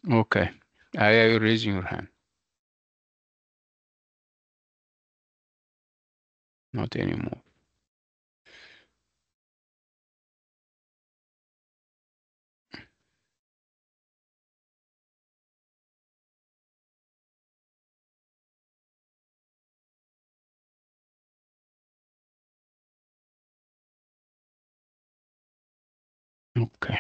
Okay. Are you raising your hand? Not anymore. Okay.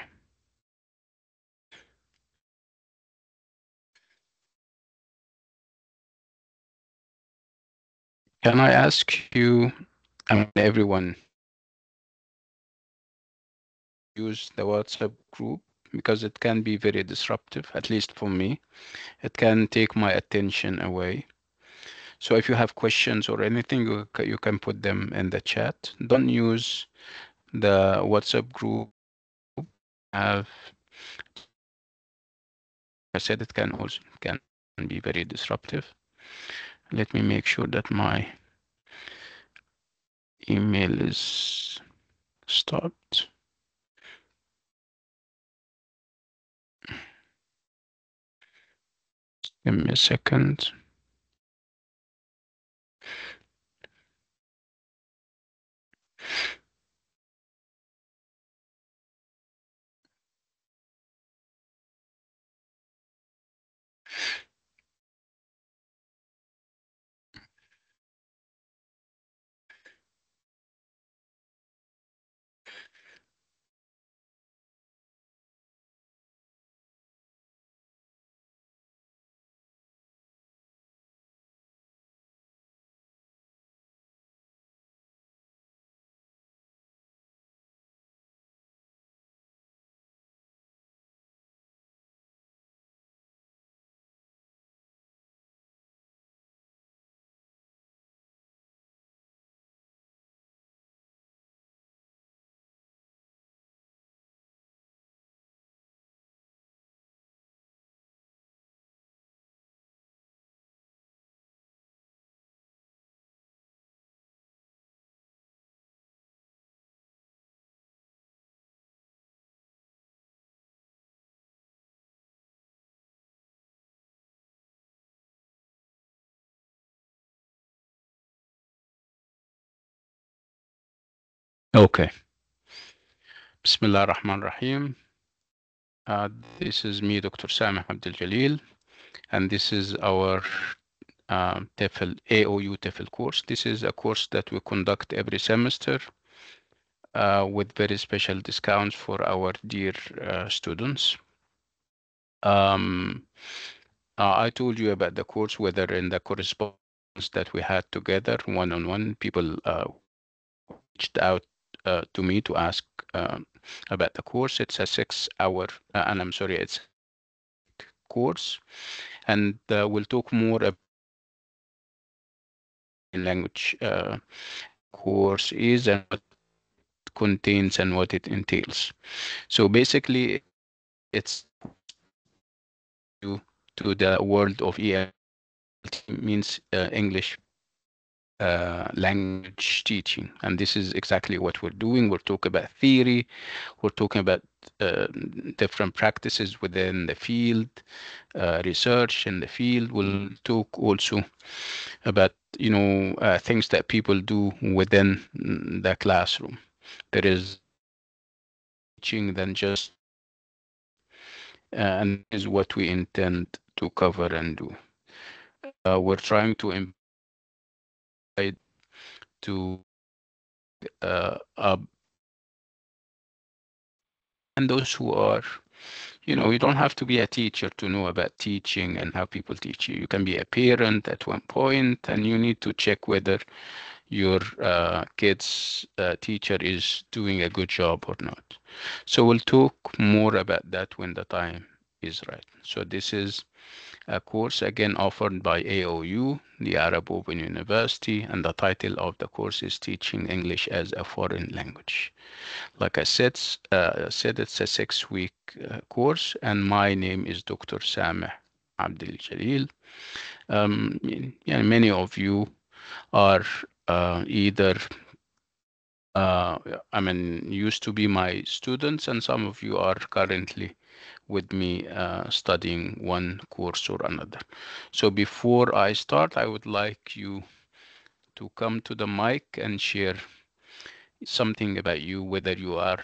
Can I ask you, I mean, everyone use the WhatsApp group because it can be very disruptive, at least for me. It can take my attention away. So if you have questions or anything, you can put them in the chat. Don't use the WhatsApp group. Have I said it can be very disruptive. Let me make sure that my email is stopped. Give me a second. Okay. Bismillah ar-Rahman ar-Rahim. This is me, Dr. Sameh Abdel Jalil, and this is our TEFL, AOU TEFL course. This is a course that we conduct every semester with very special discounts for our dear students. I told you about the course, whether in the correspondence that we had together, one-on-one, people reached out to me to ask about the course. It's a 6-hour, and I'm sorry, it's course, and we'll talk more about language course is and what it contains and what it entails. So basically, it's to the world of ELT means English language teaching, and this is exactly what we're doing. We'll talk about theory, we're talking about different practices within the field, research in the field. We'll talk also about things that people do within the classroom. There is teaching than just and is what we intend to cover and do. We're trying to invite to and those who are, you don't have to be a teacher to know about teaching and how people teach you. You can be a parent at one point, and you need to check whether your kid's teacher is doing a good job or not. So we'll talk more about that when the time is right. So this is a course again offered by AOU, the Arab Open University, and the title of the course is Teaching English as a Foreign Language. Like I said, it's a 6-week course, and my name is Dr. Sameh Abdel Jalil. Many of you are either used to be my students, and some of you are currently with me studying one course or another. So before I start, I would like you to come to the mic and share something about you, whether you are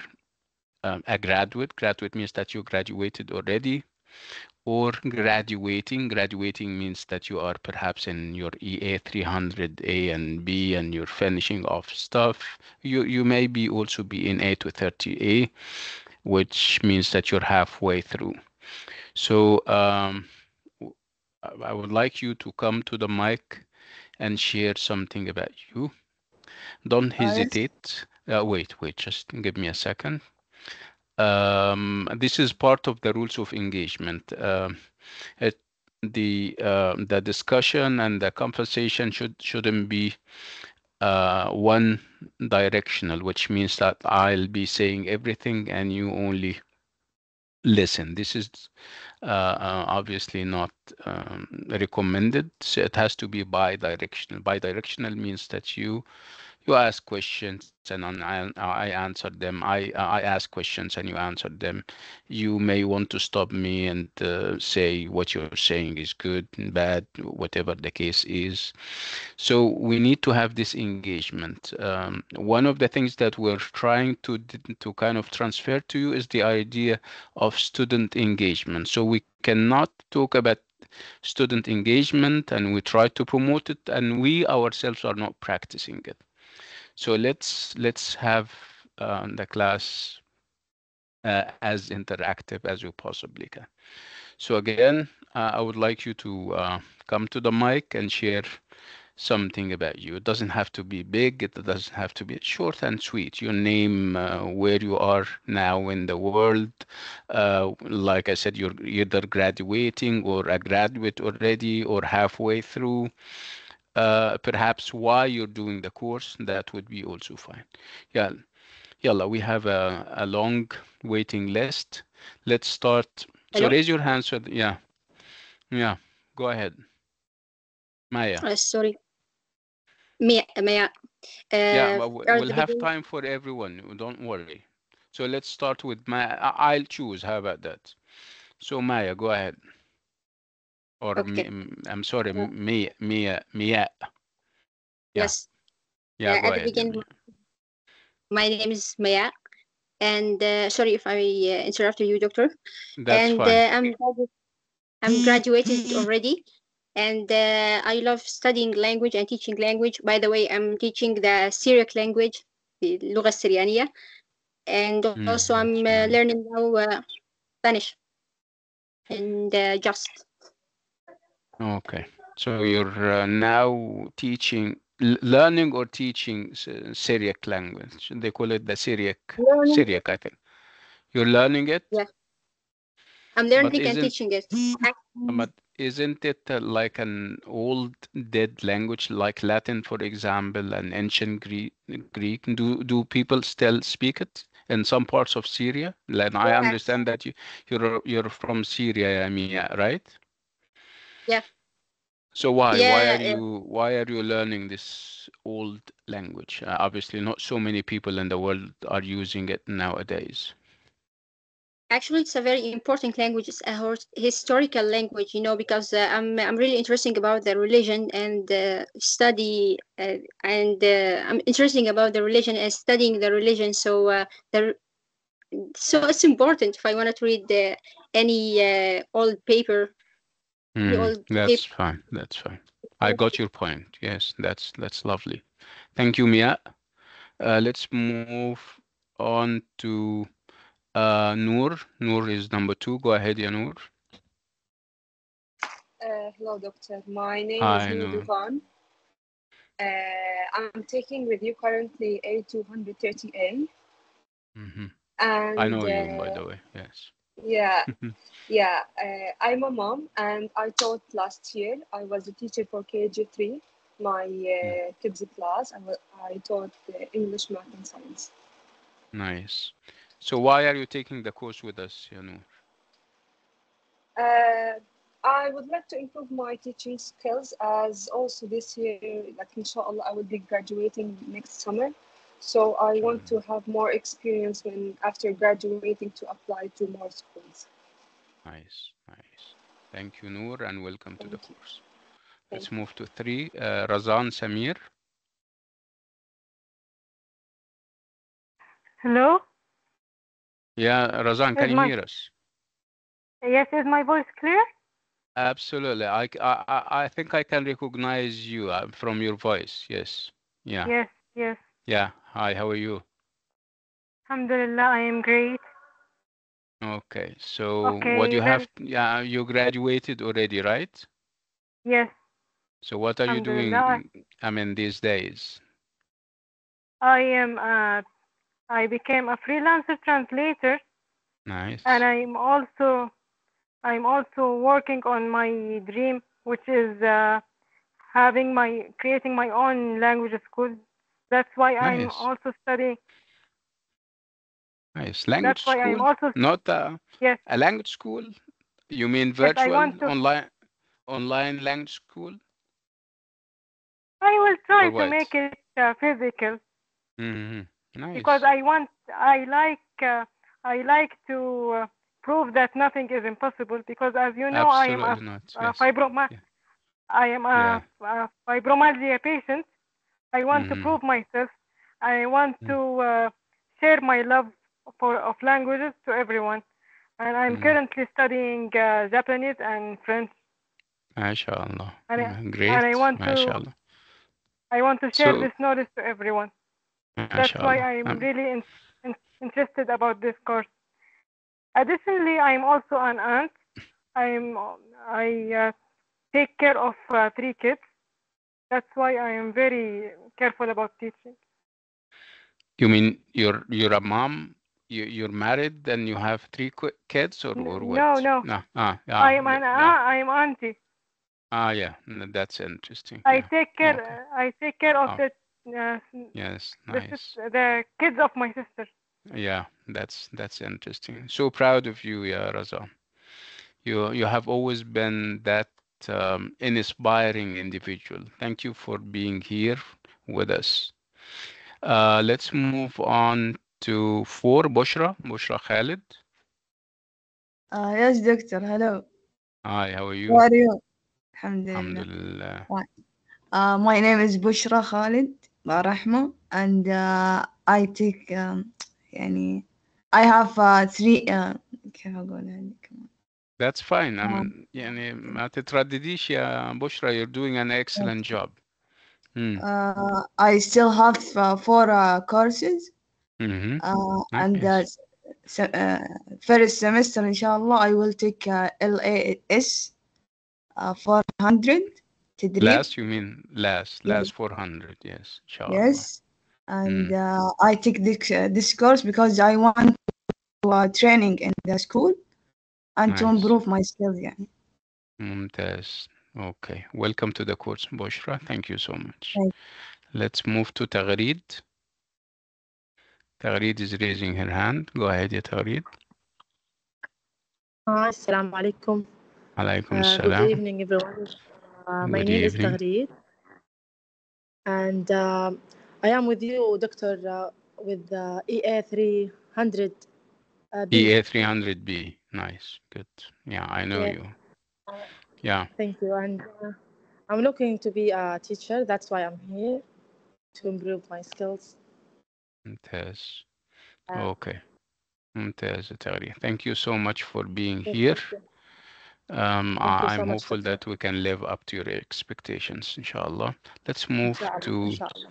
a graduate. Graduate means that you graduated already, or graduating. Graduating means that you are perhaps in your EA 300A and B and you're finishing off stuff. You may be also be in A to 30A, which means that you're halfway through. So I would like you to come to the mic and share something about you. Don't Yes, hesitate. Wait, just give me a second. This is part of the rules of engagement. It, the discussion and the conversation shouldn't be one directional, which means that I'll be saying everything and you only listen. This is obviously not recommended. So it has to be bi-directional. Bi-directional means that you ask questions and I answer them. I ask questions and you answer them. You may want to stop me and say what you're saying is good and bad, whatever the case is. So we need to have this engagement. One of the things that we're trying to kind of transfer to you is the idea of student engagement. So we cannot talk about student engagement and we try to promote it and we ourselves are not practicing it. So let's have the class as interactive as we possibly can. So again, I would like you to come to the mic and share something about you. It doesn't have to be big. It doesn't have to be short and sweet. Your name, where you are now in the world. Like I said, you're either graduating or a graduate already or halfway through. Perhaps why you're doing the course. That would be also fine. Yeah, Yalla, we have a long waiting list. Let's start. So hello. raise your hand. So yeah, yeah. Go ahead, Maya. Sorry, Mia. Yeah, but At we'll the have beginning. time for everyone. Don't worry. So let's start with Maya. I'll choose. How about that? So Maya, go ahead. Or Okay. I'm sorry, Uh, Mia. Yeah, yes. yeah. Go At the ahead, yeah, beginning, Mia. my name is Maya, and sorry if I interrupted you, doctor. That's And fine. I'm graduated already, and I love studying language and teaching language. By the way, I'm teaching the Syriac language, the اللغة السريانية, and also I'm That's nice. learning now Spanish and just. Okay. So you're now teaching, learning or teaching Syriac language. They call it the Learning. Syriac, I think. You're learning it, Yeah, I'm but learning and isn't teaching it. but isn't it like an old dead language like Latin, for example, and ancient Greek? Do people still speak it in some parts of Syria? Like I Yes. understand that you're from Syria, I mean, yeah, right? Yeah. So why? Why Yeah. are you learning this old language? Obviously, not so many people in the world are using it nowadays. Actually, it's a very important language. It's a historical language, because I'm really interested about the religion and study and I'm interested about the religion and studying the religion. The so it's important if I wanted to read any old paper, any old That's paper. fine. That's fine. I got your point. Yes, that's lovely. Thank you, Mia. Let's move on to Noor. Noor is number two. Go ahead, ya Noor. Hello, doctor. My name is Hi, Noor Noor. Dufan. I'm taking with you currently A230A, hmm I and know you, by the way. Yes. yeah, yeah. I'm a mom, and I taught last year. I was a teacher for KG3, my Mm, kids class. I taught English, math, and science. nice. So why are you taking the course with us, ya Noor? Uh, I would like to improve my teaching skills as also this year, like inshallah, I will be graduating next summer. So I want to have more experience when after graduating to apply to more schools. Nice, nice. Thank you, Noor, and welcome to the Thank you. course. Thank Let's you. move to 3. Razan Samir. Hello? Yeah, Razan, Is can you my hear us? yes, is my voice clear? Absolutely. I think I can recognize you from your voice. Yes. Yeah. Yes, yes. Yeah. Hi, how are you? Alhamdulillah, I am great. Okay. So what Okay, you then have, yeah, you graduated already, right? yes, So what are you Alhamdulillah. doing, I mean, these days? I am I became a freelancer translator, and Nice. I'm also working on my dream, which is creating my own language school. That's why I'm Nice. also studying. Nice. That's Language why I'm school? also Not yes, a language school? You mean yes. I virtual want to. online language school I will or try to what? make it physical. Hmm. Because Nice. I like to prove that nothing is impossible. Because as you know, Absolutely not. Yes. Yeah. I am Yeah. a fibromyalgia patient. I want to Hmm. prove myself. I want to share my love of languages to everyone. And I'm Mm. currently studying Japanese and French. MashaAllah. And and Great. MashaAllah. I want to share So, this knowledge to everyone. That's why MashaAllah. I'm really interested about this course. Additionally, I'm also an aunt. I take care of 3 kids. That's why I am very careful about teaching. You mean you're a mom? You're married, then you have 3 kids, or No, what? no. No. I am I am auntie. Yeah. That's interesting. I Yeah. take Okay. care. I take care of Oh, uh, yes. Nice. the kids of my sister. Yeah. That's interesting. So proud of you, yeah, Raza. You have always been that inspiring individual. Thank you for being here with us. Let's move on to 4, Bushra Khalid. Yes, doctor. Hello. Hi, how are How you? are you? Alhamdulillah. Alhamdulillah. Right. My name is Bushra Khalid Rahma, and I take يعني I have 3 كيف أقولها لك؟ That's fine. I Um, mean, يعني ما تتردديش يا بشرى. You're doing an excellent job. I still have 4 courses, Mm-hmm. and Nice. first semester, inshallah, I will take LAS 400 تدريب. Last, you mean last Yes. 400. Yes, inshallah. Yes. And I take this course because I want training in the school and to Nice. improve my skills. يعني. ممتاز. Okay. Welcome to the course, Bushra. Thank you so much. Thank Let's move to Tagreed. Tagreed is raising her hand. Go ahead, ya Tagreed. Assalamu alaikum. Alaikum Good salam. evening, everyone. My Good name is evening. Tagreed, and I am with you, Doctor, with EA 300B. EA 300B. Nice. Good. Yeah, I know Yeah, you. Yeah. thank you. And I'm looking to be a teacher. That's why I'm here to improve my skills. ممتاز. Uh, Okay. ممتاز يا Tagreed. Thank you so much for being yes, here. thank you. Thank you so I'm much, hopeful Doctor. that we can live up to your expectations, inshallah. Let's move Inshallah, to inshallah.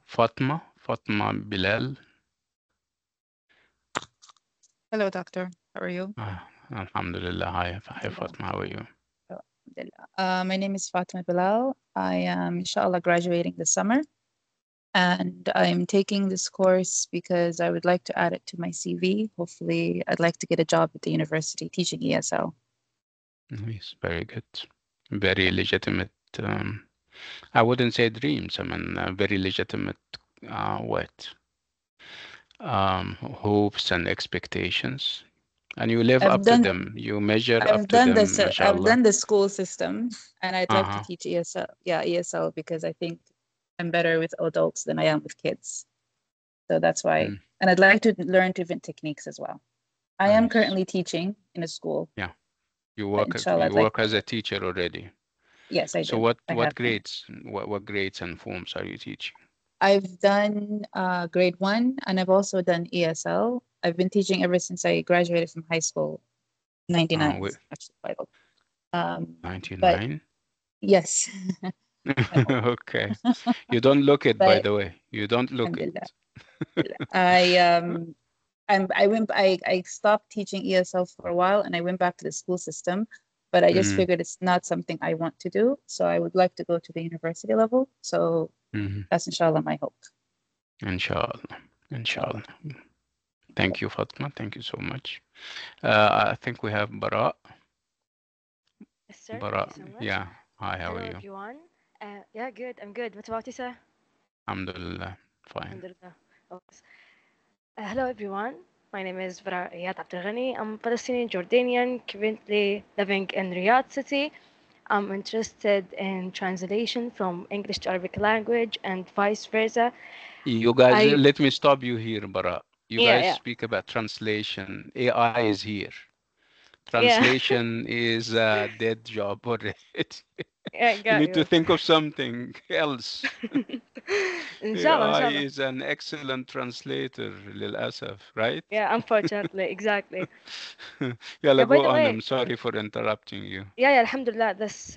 Fatma Bilal. Hello, doctor. How are you? Alhamdulillah. Hi, Fatma. How are you? My name is Fatima Bilal. I am, inshallah, graduating this summer. And I'm taking this course because I would like to add it to my CV. Hopefully, I'd like to get a job at the university teaching ESL. Nice. Very good. Very legitimate. I wouldn't say dreams. I mean, very legitimate, what? Hopes and expectations. And you live up to them. You measure up to them, I've mashallah. done the school system, and I'd like to Uh-huh. teach ESL. Yeah, ESL, because I think I'm better with adults than I am with kids. So that's why. And I'd like to learn different techniques as well. I am Nice. currently teaching in a school. Yeah. You But work inshallah, I'd like as to. a teacher already. Yes, I So do. I what have been. grades? What grades and forms are you teaching? I've done grade 1, and I've also done ESL. I've been teaching ever since I graduated from high school. 99 With is actually quite old. But 99? yes, quite old. Okay. You don't look it, by But the way. You don't look it. alhamdulillah, alhamdulillah. I stopped teaching ESL for a while, and I went back to the school system. But I just Mm, figured it's not something I want to do, so I would like to go to the university level. So mhm. that's inshallah my hope. Inshallah. Inshallah. Inshallah. Thank you, Fatma. Thank you so much. I think we have Bara. Yes, sir. Thank Bara. you so much. Yeah. Hi, how are Hello, you? everyone. Yeah, good. I'm good. What about you, sir? Alhamdulillah. Fine. Alhamdulillah. Oh, hello, everyone. My name is Bara Iyad Abdelghani. I'm Palestinian Jordanian, currently living in Riyadh City. I'm interested in translation from English to Arabic language and vice versa. You guys, I let me stop you here, Bara. You Yeah, guys yeah, speak about translation. AI is here. yeah. Translation is a dead job already. Yeah, You got need to you. think of something else. Inshallah, AI inshallah. is an excellent translator, للأسف, right? Yeah, unfortunately, exactly. Yalla, Yeah, by go the on. way, I'm sorry for interrupting you. yeah, alhamdulillah, this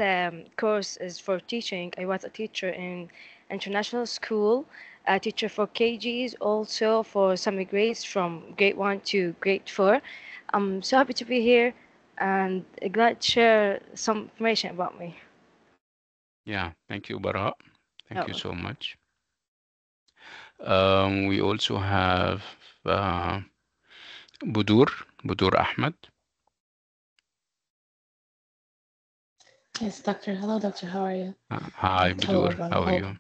course is for teaching. I was a teacher in international school, a teacher for KGs, also for summer grades from grade 1 to grade 4. I'm so happy to be here and glad to share some information about me. Yeah, thank you, Bara. Thank you Yalla. so much. We also have uh, Budur Ahmed. Yes, doctor. Hello, doctor. How are you? Hi, And hello, Budur. everyone. How I are hope you?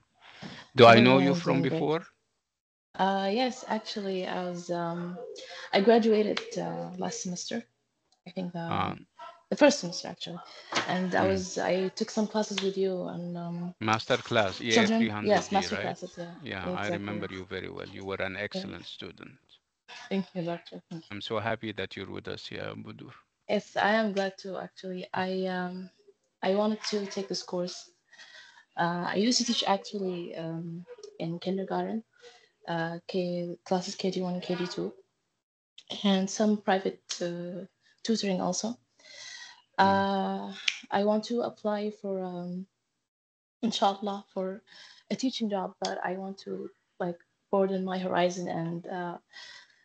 Do I know everyone you is from doing great. before? Yes, actually, I graduated last semester. I think Uh, the first semester actually, and mm. I took some classes with you on Master class, EA children. Yes, 300D, master right? classes. Yeah, Yeah, I exactly. remember you very well. You were an Yeah. excellent student. Thank you, doctor. Thank you. I'm so happy that you're with us here, Budur. Yes, I am glad to actually. I wanted to take this course. I used to teach actually in kindergarten, classes KG1 and KG2, and some private tutoring also. Mm. I want to apply for, inshallah, for a teaching job, but I want to like broaden my horizon and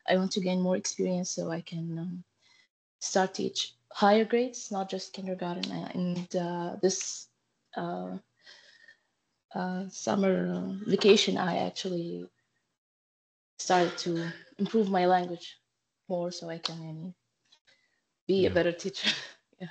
I want to gain more experience so I can start teach higher grades, not just kindergarten. And this uh, summer vacation, I actually started to improve my language more so I can be a Yeah. better teacher. Yeah.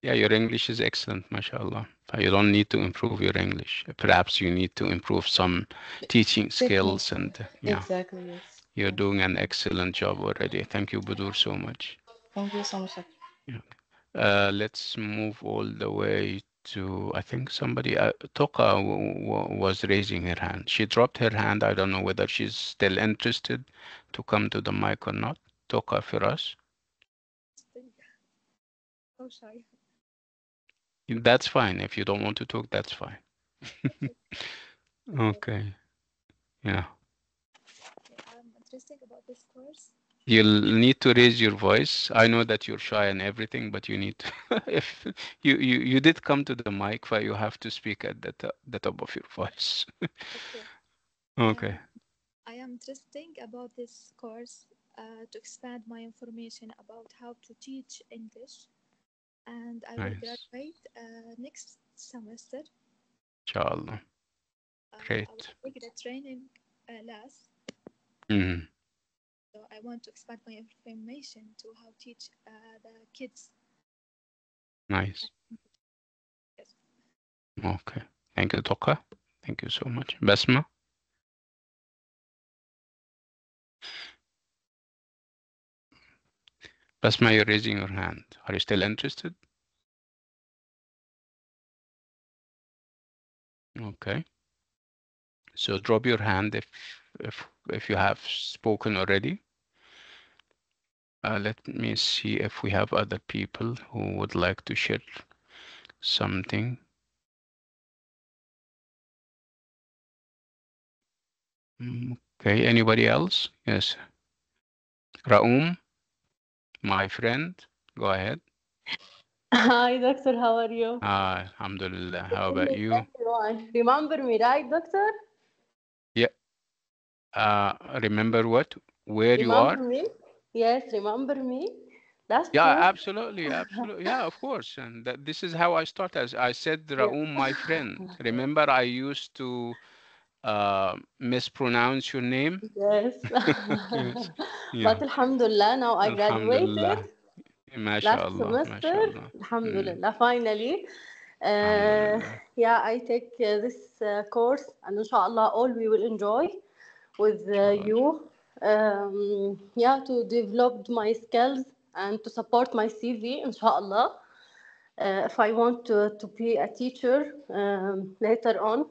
Yeah, your English is excellent, mashallah. You don't need to improve your English. Perhaps you need to improve some teaching skills Techniques. and yeah, Exactly. Yes. you're Yes. doing an excellent job already. Thank you, Budur, so much. Thank you so much, doctor. Yeah. Let's move all the way to, I think somebody, Toka was raising her hand. She dropped her hand. I don't know whether she's still interested to come to the mic or not. Toka Firas. Oh, sorry. That's fine. If you don't want to talk, that's fine. Okay. Yeah. I'm interested about this course. You'll need to raise your voice. I know that you're shy and everything, but you need to, if you did come to the mic, but you have to speak at the top of your voice. Okay. Okay. I am interested about this course to expand my information about how to teach English, and I will Nice. graduate next semester. Inshallah. I will Great. take the training last, Mhm. so I want to expand my information to how teach the kids. Nice. Yes. Okay. Thank you, Toka. Thank you so much. Basma. Basma, you're raising your hand. Are you still interested? Okay. So drop your hand if you have spoken already. Let me see if we have other people who would like to share something. Okay, anybody else? Yes. Raum, my friend, go ahead. Hi, doctor. How are you? Alhamdulillah. How about you? Everyone, remember me, right, doctor? Yeah. Remember what? Where you are? Remember me? Yes, remember me. That's Yeah, true. absolutely, absolutely. Yeah, of course. And that, this is how I started. As I said, Yeah. Raum, my friend. Remember, I used to mispronounce your name? Yes. Yes. Yeah. But Alhamdulillah, now I graduated Alhamdulillah. last MashaAllah, semester. MashaAllah. Alhamdulillah, finally. Alhamdulillah. Yeah, I take this course, and inshallah, all we will enjoy with Inshallah. you. Yeah, to develop my skills and to support my CV, inshallah. If I want to be a teacher later on,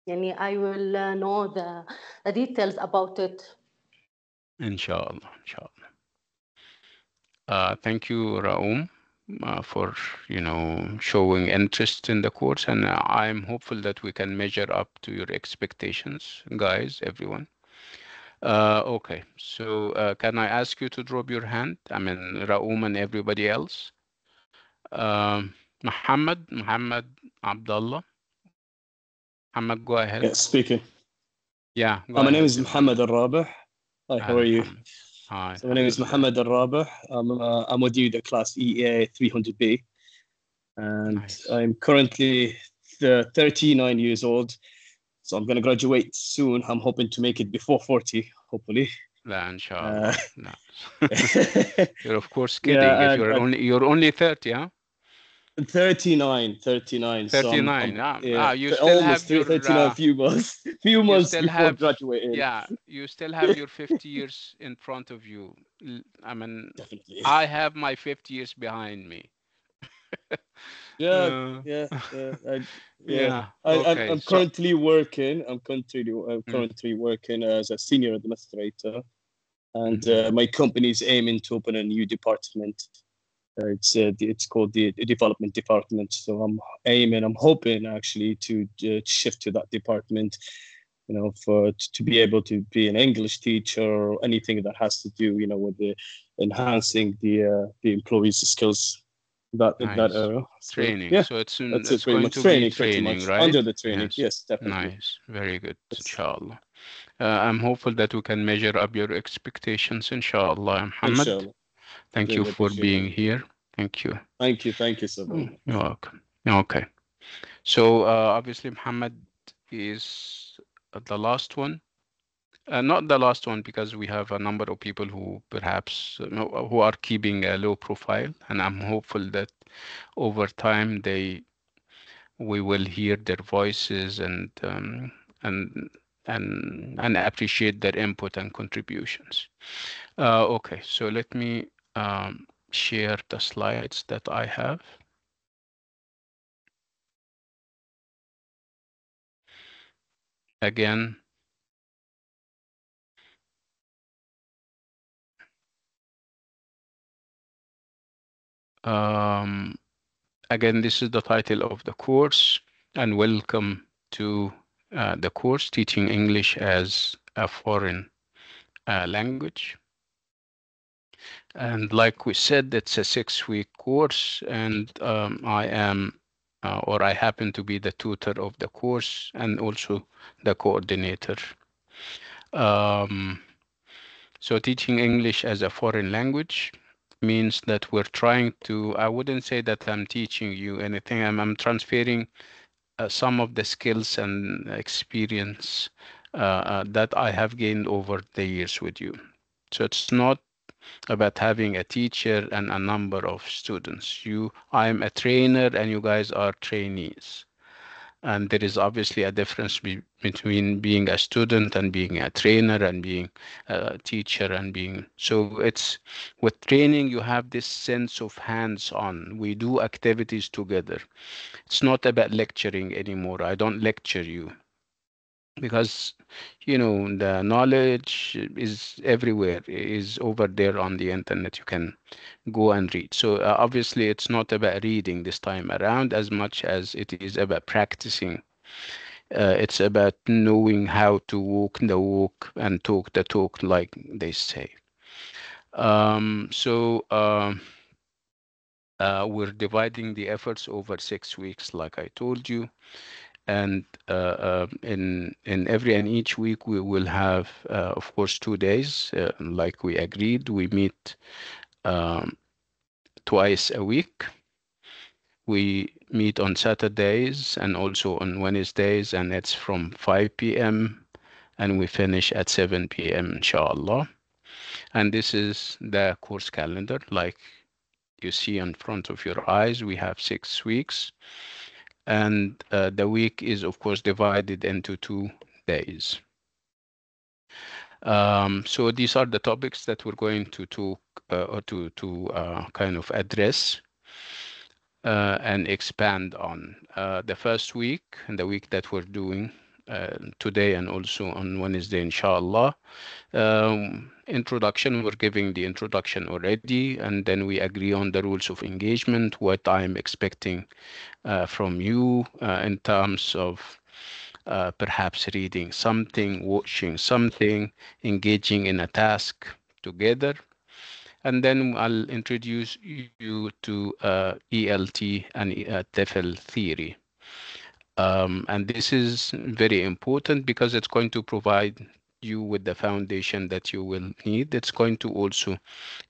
yani I will know the details about it. Inshallah. Inshallah. Thank you, Raum, for showing interest in the course, and I'm hopeful that we can measure up to your expectations, guys, everyone. Okay, so can I ask you to drop your hand? I mean, Raum and everybody else. Muhammad Abdullah. Muhammad, go ahead. Yeah, speaking. Yeah, go My name ahead. is Muhammad Al-Rabih. Hi, how are you? Hi, So my name is Muhammad Al-Rabih. I'm with you, the class EA 300B. And Nice. I'm currently 39 years old. So I'm going to graduate soon. I'm hoping to make it before 40, hopefully. La, inshallah. No. You're of course Yeah, kidding. If and you're only 30, huh? 39. 39. So I'm yeah, You still have almost your 39, few you months still before have graduating. yeah, you still have your 50 years in front of you. I mean, Definitely. I have my 50 years behind me. Yeah, Uh, yeah, yeah. I'm Okay. So currently working. I'm mm, currently working as a senior administrator, and mhm. my company is aiming to open a new department. It's called the development department. So I'm hoping actually to shift to that department. For to be able to be an English teacher or anything that has to do, with the enhancing the employees' skills that Nice. era. So Training. yeah, So that's it. it's Pretty going much to be training, pretty training, much right? under the training. Yes. Yes, definitely. Nice. Very good. Yes, Inshallah. I'm hopeful that we can measure up your expectations, inshallah. Muhammad, inshallah. thank you Really for appreciate being it. here. Thank you. Thank you so very much. You're welcome. Okay. So obviously Muhammad is the last one. Not the last one because we have a number of people who perhaps who are keeping a low profile, and I'm hopeful that over time we will hear their voices and and appreciate their input and contributions. Okay, so let me share the slides that I have. Again, um, again, this is the title of the course, and welcome to the course, Teaching English as a Foreign Language. And like we said, it's a 6-week course, and I am, or I happen to be the tutor of the course and also the coordinator. Um, so teaching English as a foreign language means that we're trying to, I wouldn't say that I'm teaching you anything, I'm transferring some of the skills and experience that I have gained over the years with you. So it's not about having a teacher and a number of students. I'm a trainer and you guys are trainees. And there is obviously a difference between being a student and being a trainer and being a teacher and being, so it's with training, you have this sense of hands-on. We do activities together. It's not about lecturing anymore. I don't lecture you. because the knowledge is everywhere, is over there on the internet. You can go and read. So obviously it's not about reading this time around as much as it is about practicing. It's about knowing how to walk the walk and talk the talk, like they say. We're dividing the efforts over 6 weeks, like I told you, and in every and each week we will have, of course, 2 days, like we agreed. We meet um, twice a week. We meet on Saturdays and also on Wednesdays, and it's from 5 p.m. and we finish at 7 p.m. inshallah. And this is the course calendar, like you see in front of your eyes. We have 6 weeks, and the week is, of course, divided into 2 days. So these are the topics that we're going to talk or to kind of address and expand on. The first week, and the week that we're doing today and also on Wednesday, inshallah. Introduction, we're giving the introduction already, and then we agree on the rules of engagement, what I'm expecting from you in terms of perhaps reading something, watching something, engaging in a task together. And then I'll introduce you to ELT and TEFL theory. And this is very important because it's going to provide you with the foundation that you will need. It's going to also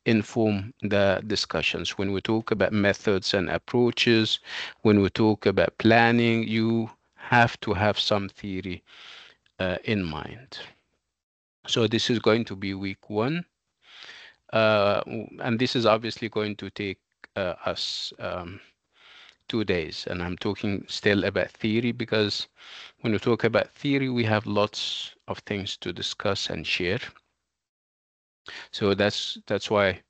inform the discussions. When we talk about methods and approaches, when we talk about planning, you have to have some theory in mind. So this is going to be week one. And this is obviously going to take us 2 days. And I'm talking still about theory because when we talk about theory, we have lots of things to discuss and share. So that's why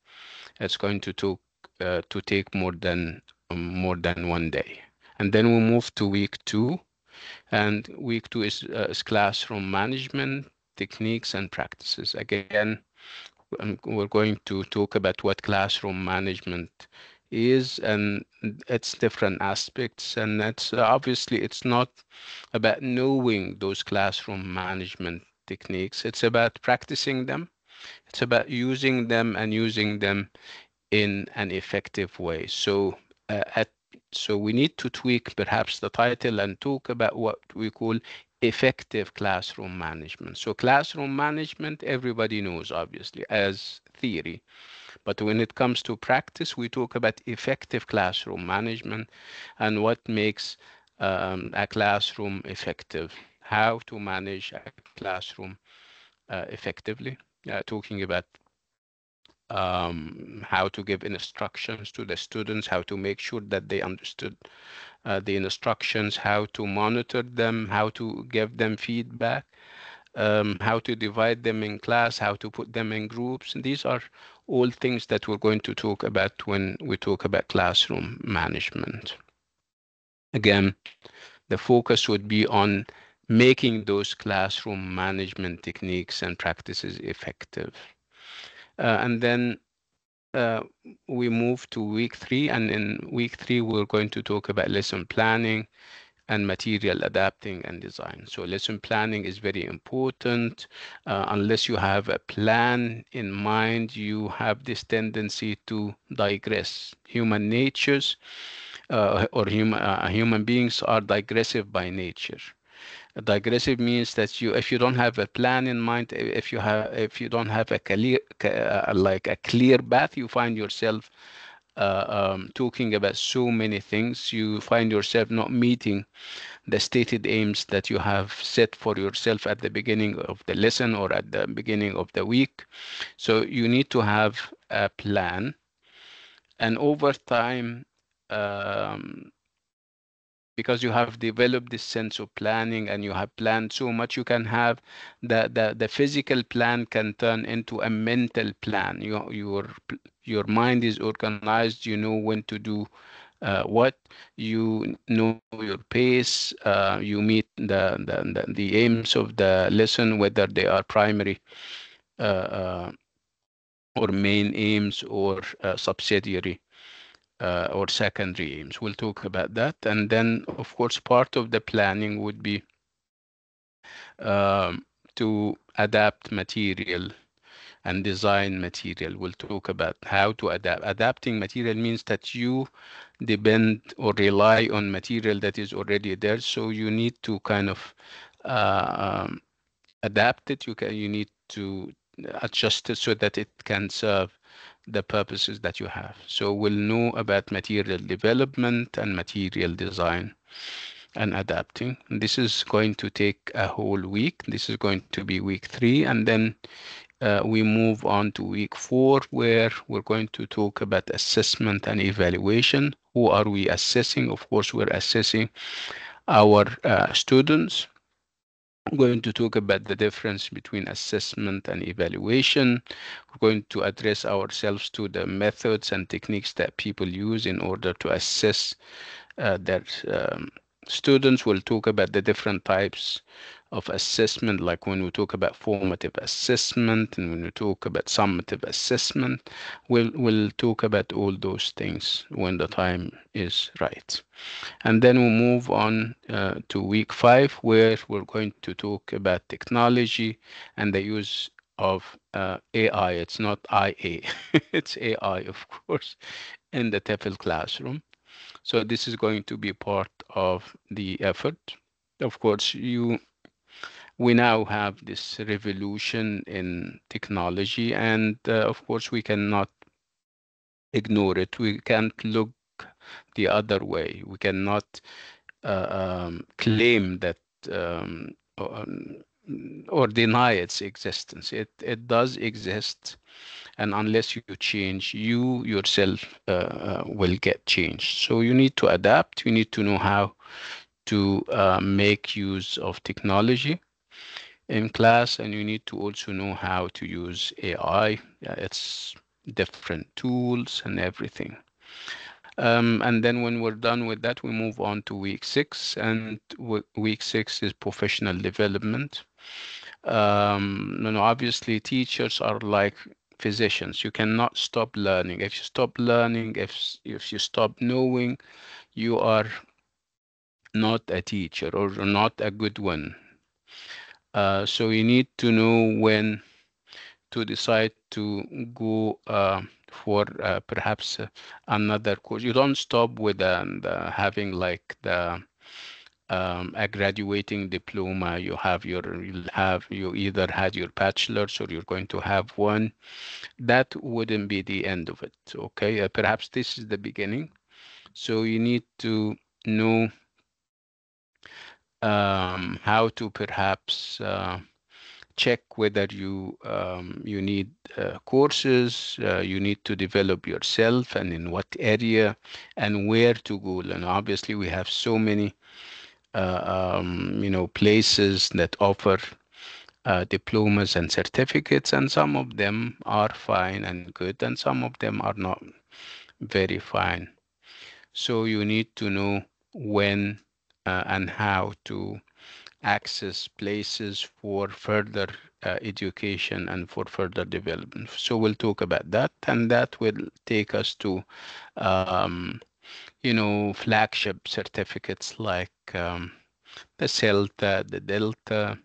it's going to take more than 1 day. And then we move to week two. And week two is classroom management techniques and practices. Again, we're going to talk about what classroom management is and its different aspects. And that's obviously it's not about knowing those classroom management techniques. It's about practicing them. It's about using them and using them in an effective way. So we need to tweak perhaps the title and talk about what we call effective classroom management. So classroom management, everybody knows obviously as theory, but when it comes to practice, we talk about effective classroom management and what makes a classroom effective, how to manage a classroom effectively, talking about how to give instructions to the students, how to make sure that they understood the instructions, how to monitor them, how to give them feedback, how to divide them in class, how to put them in groups. And these are all things that we're going to talk about when we talk about classroom management. Again, the focus would be on making those classroom management techniques and practices effective. And then we move to week three, and in week three, we're going to talk about lesson planning and material adapting and design. So lesson planning is very important. Unless you have a plan in mind, you have this tendency to digress. Human natures or human beings are digressive by nature. Digressive means that if you don't have a plan in mind, if you don't have a clear path, you find yourself talking about so many things. You find yourself not meeting the stated aims that you have set for yourself at the beginning of the lesson or at the beginning of the week. So you need to have a plan, and over time, because you have developed this sense of planning and you have planned so much, you can have the physical plan can turn into a mental plan. Your mind is organized. You know when to do what you know your pace, you meet the aims of the lesson, whether they are primary or main aims or subsidiary or secondary aims. We'll talk about that. And then, of course, part of the planning would be um, to adapt material and design material. We'll talk about how to adapt. Adapting material means that you depend or rely on material that is already there. So you need to kind of adapt it. You need to adjust it so that it can serve the purposes that you have. So we'll know about material development and material design and adapting. This is going to take a whole week. This is going to be week 3, and then we move on to week 4, where we're going to talk about assessment and evaluation. Who are we assessing? Of course, we're assessing our students. We're going to talk about the difference between assessment and evaluation. We're going to address ourselves to the methods and techniques that people use in order to assess their students. Will talk about the different types of assessment, like when we talk about formative assessment and when we talk about summative assessment. We'll talk about all those things when the time is right. And then we'll move on to week 5, where we're going to talk about technology and the use of AI. It's not IA, it's AI, of course, in the TEFL classroom. So this is going to be part of the effort. Of course, we now have this revolution in technology, and of course, we cannot ignore it. We can't look the other way. We cannot claim that or deny its existence. It does exist, and unless you change, you yourself will get changed. So you need to adapt. You need to know how to make use of technology in class, and you need to also know how to use AI. It's different tools and everything. And then when we're done with that, we move on to week 6, and week 6 is professional development. Obviously, teachers are like physicians. You cannot stop learning. If you stop learning, if you stop knowing, you are not a teacher or not a good one. So you need to know when to decide to go for perhaps another course. You don't stop with having like the a graduating diploma. You either had your bachelor's or you're going to have one. That wouldn't be the end of it. Okay, perhaps this is the beginning. So you need to know how to perhaps check whether you need courses, you need to develop yourself, and in what area and where to go. And obviously, we have so many places that offer diplomas and certificates, and some of them are fine and good, and some of them are not very fine. So you need to know when and how to access places for further education and for further development. So we'll talk about that, and that will take us to, flagship certificates like the CELTA, the Delta,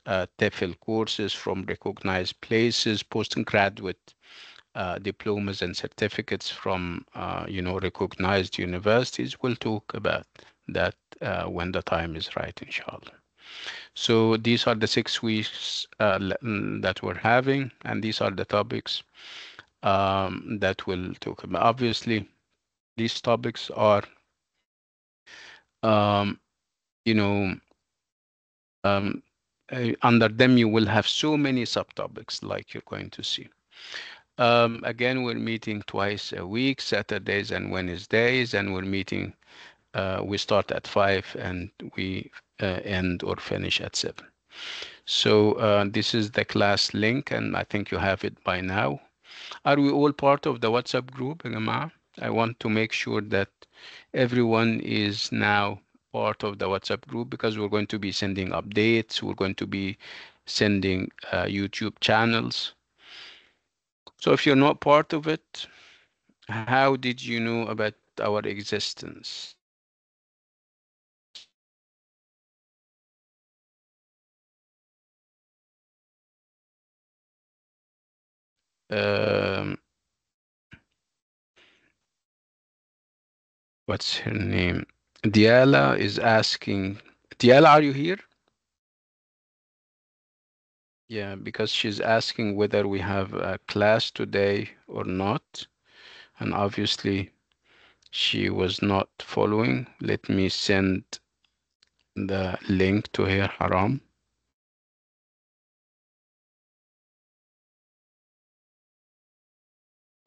TEFL courses from recognized places, postgraduate diplomas and certificates from, recognized universities. We'll talk about that when the time is right, inshallah. So these are the 6 weeks that we're having, and these are the topics that we'll talk about. Obviously, these topics are, um, you know, under them you will have so many subtopics like you're going to see. Again, we're meeting twice a week, Saturdays and Wednesdays, and we're meeting, we start at 5 and we end or finish at 7. So this is the class link, and I think you have it by now. Are we all part of the WhatsApp group, Jama'a? I want to make sure that everyone is now part of the WhatsApp group because we're going to be sending updates. We're going to be sending YouTube channels. So if you're not part of it, how did you know about our existence? Um, what's her name? Diala is asking. Diala, are you here? Yeah, because she's asking whether we have a class today or not. And obviously, she was not following. Let me send the link to her, Haram,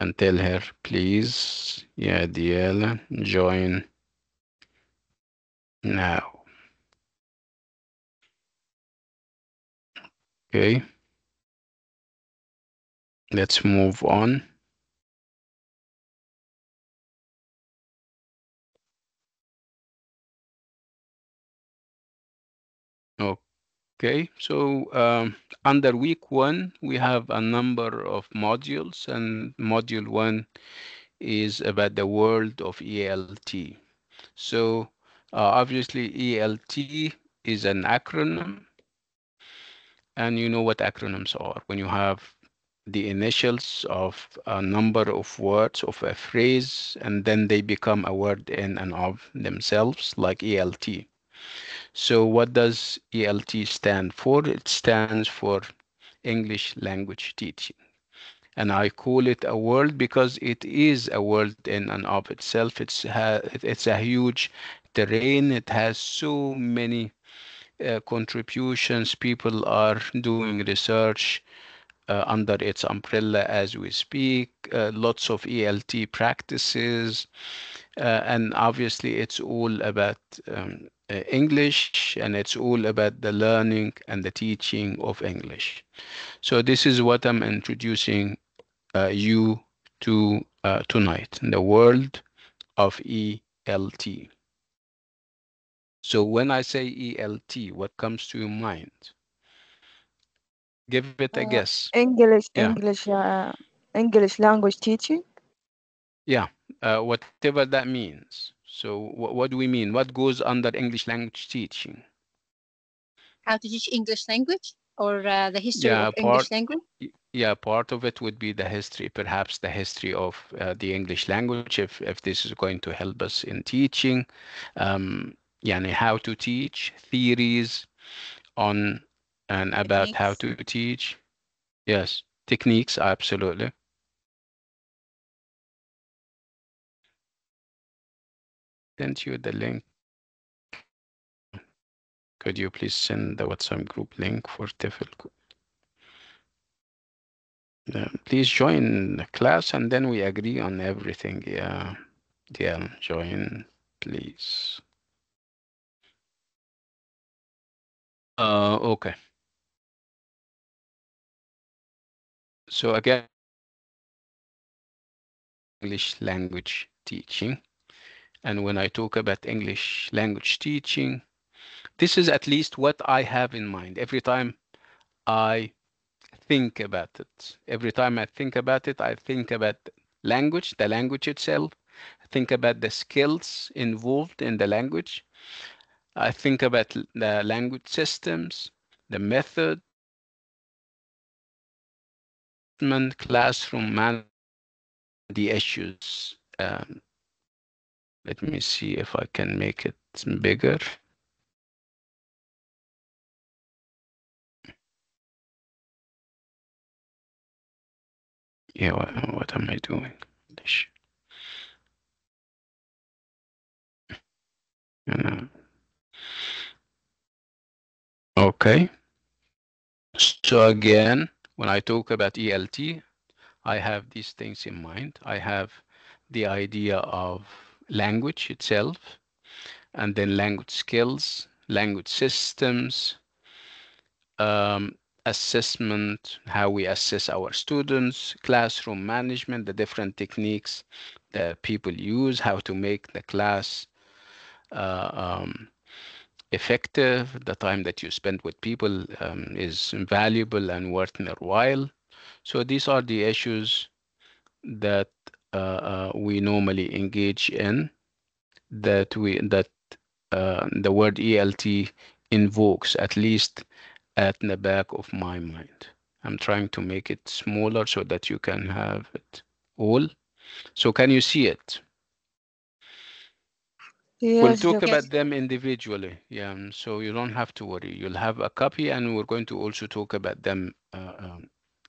and tell her, please, yeah, Diala, join now. Okay, let's move on. Okay, so under week one, we have a number of modules, and module one is about the world of ELT. So obviously, ELT is an acronym, and you know what acronyms are. When you have the initials of a number of words of a phrase, and then they become a word in and of themselves, like ELT. So what does ELT stand for? It stands for English language teaching. And I call it a world because it is a world in and of itself. It's a huge terrain. It has so many contributions. People are doing research under its umbrella as we speak. Lots of ELT practices, and obviously it's all about English, and it's all about the learning and the teaching of English. So this is what I'm introducing you to tonight, the world of ELT. So when I say ELT, what comes to your mind? Give it a guess. English, Yeah, English language teaching. yeah, whatever that means. So what do we mean? What goes under English language teaching? How to teach English language or the history Yeah, of English language? yeah, part of it would be the history, perhaps the history of the English language, if this is going to help us in teaching. Yani how to teach, theories on and about how Techniques. to teach. Yes, techniques, absolutely. Sent you the link. Could you please send the WhatsApp group link for TEFL? Please join the class and then we agree on everything. Yeah, yeah, join, please. Okay. So again, English language teaching. And when I talk about English language teaching, this is at least what I have in mind every time I think about it. Every time I think about it, I think about language, the language itself. I think about the skills involved in the language. I think about the language systems, the methods, assessment, classroom management, and the issues. Let me see if I can make it bigger. Yeah, what am I doing? Uh, Okay. So again, when I talk about ELT, I have these things in mind. I have the idea of language itself, and then language skills, language systems, assessment, how we assess our students, classroom management, the different techniques that people use, how to make the class uh, um, effective, the time that you spend with people is valuable and worth their while. So these are the issues that we normally engage in, that the word ELT invokes, at least at the back of my mind. I'm trying to make it smaller so that you can have it all. So can you see it? We'll Yes, talk Doctor. about them individually. Yeah, so you don't have to worry. You'll have a copy, and we're going to also talk about them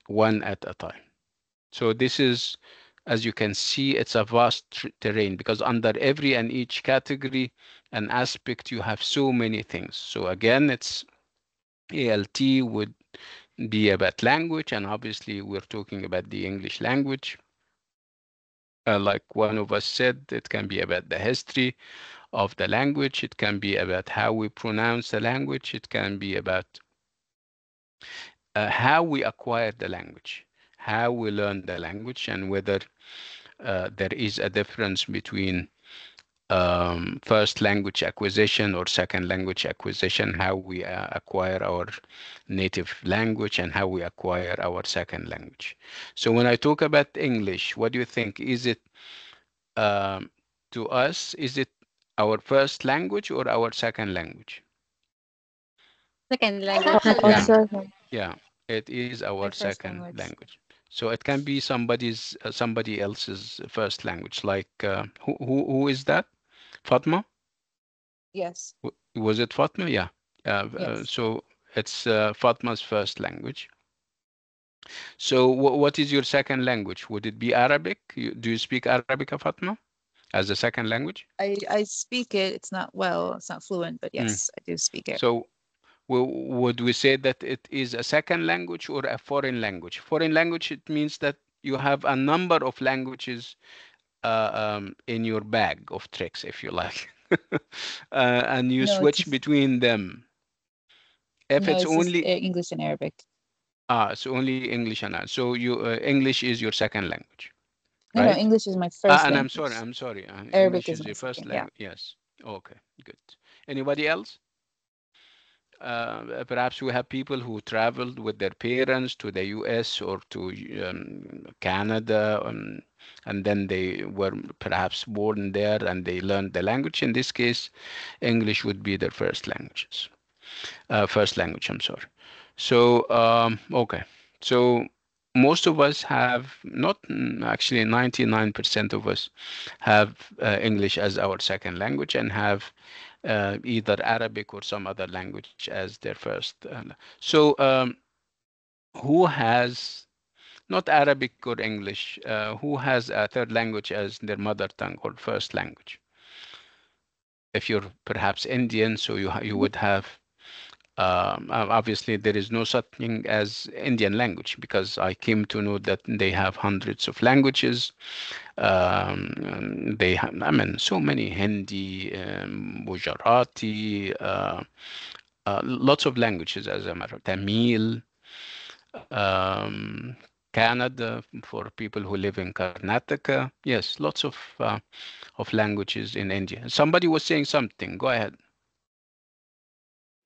one at a time. So this is, as you can see, it's a vast terrain, because under every and each category and aspect, you have so many things. So again, it's ALT would be about language, and obviously we're talking about the English language. Like one of us said, it can be about the history of the language. It can be about how we pronounce the language. It can be about how we acquire the language, how we learn the language, and whether there is a difference between first language acquisition or second language acquisition, how we acquire our native language and how we acquire our second language. So when I talk about English, what do you think? Is it um, to us, is it our first language or our second language? Second language. Our Yeah, Second. second. yeah, it is our My first second language. language. So it can be somebody else's first language. Like who is that? Fatma? Yes. Was it Fatma? Yeah. Yes. So it's Fatma's first language. So what is your second language? Would it be Arabic? Do you speak Arabic, Fatma, as a second language? I speak it. It's not well. It's not fluent, but Mm. yes, I do speak it. So would we say that it is a second language or a foreign language? Foreign language, it means that you have a number of languages in your bag of tricks, if you like, and you No, switch it's between them. If no, it's it's just only English and Arabic. it's only English and so you English is your second language, No, no, right? English is my first And language. I'm sorry. Arabic English is is my your first second. Yeah. language. Yes. Okay. Good. Anybody else? Perhaps we have people who traveled with their parents to the US or to Canada, and then they were perhaps born there and they learned the language. In this case, English would be their first languages. First language, I'm sorry. So, okay. So most of us have, not actually 99% of us have English as our second language and have either Arabic or some other language as their first. So who has not Arabic or English? Who has a third language as their mother tongue or first language? If you're perhaps Indian, so you would have obviously there is no such thing as Indian language, because I came to know that they have hundreds of languages. They have, I mean, so many Hindi, Gujarati, lots of languages as a matter of Tamil, um, Canada for people who live in Karnataka. Yes, lots of languages in India. Somebody was saying something. Go ahead.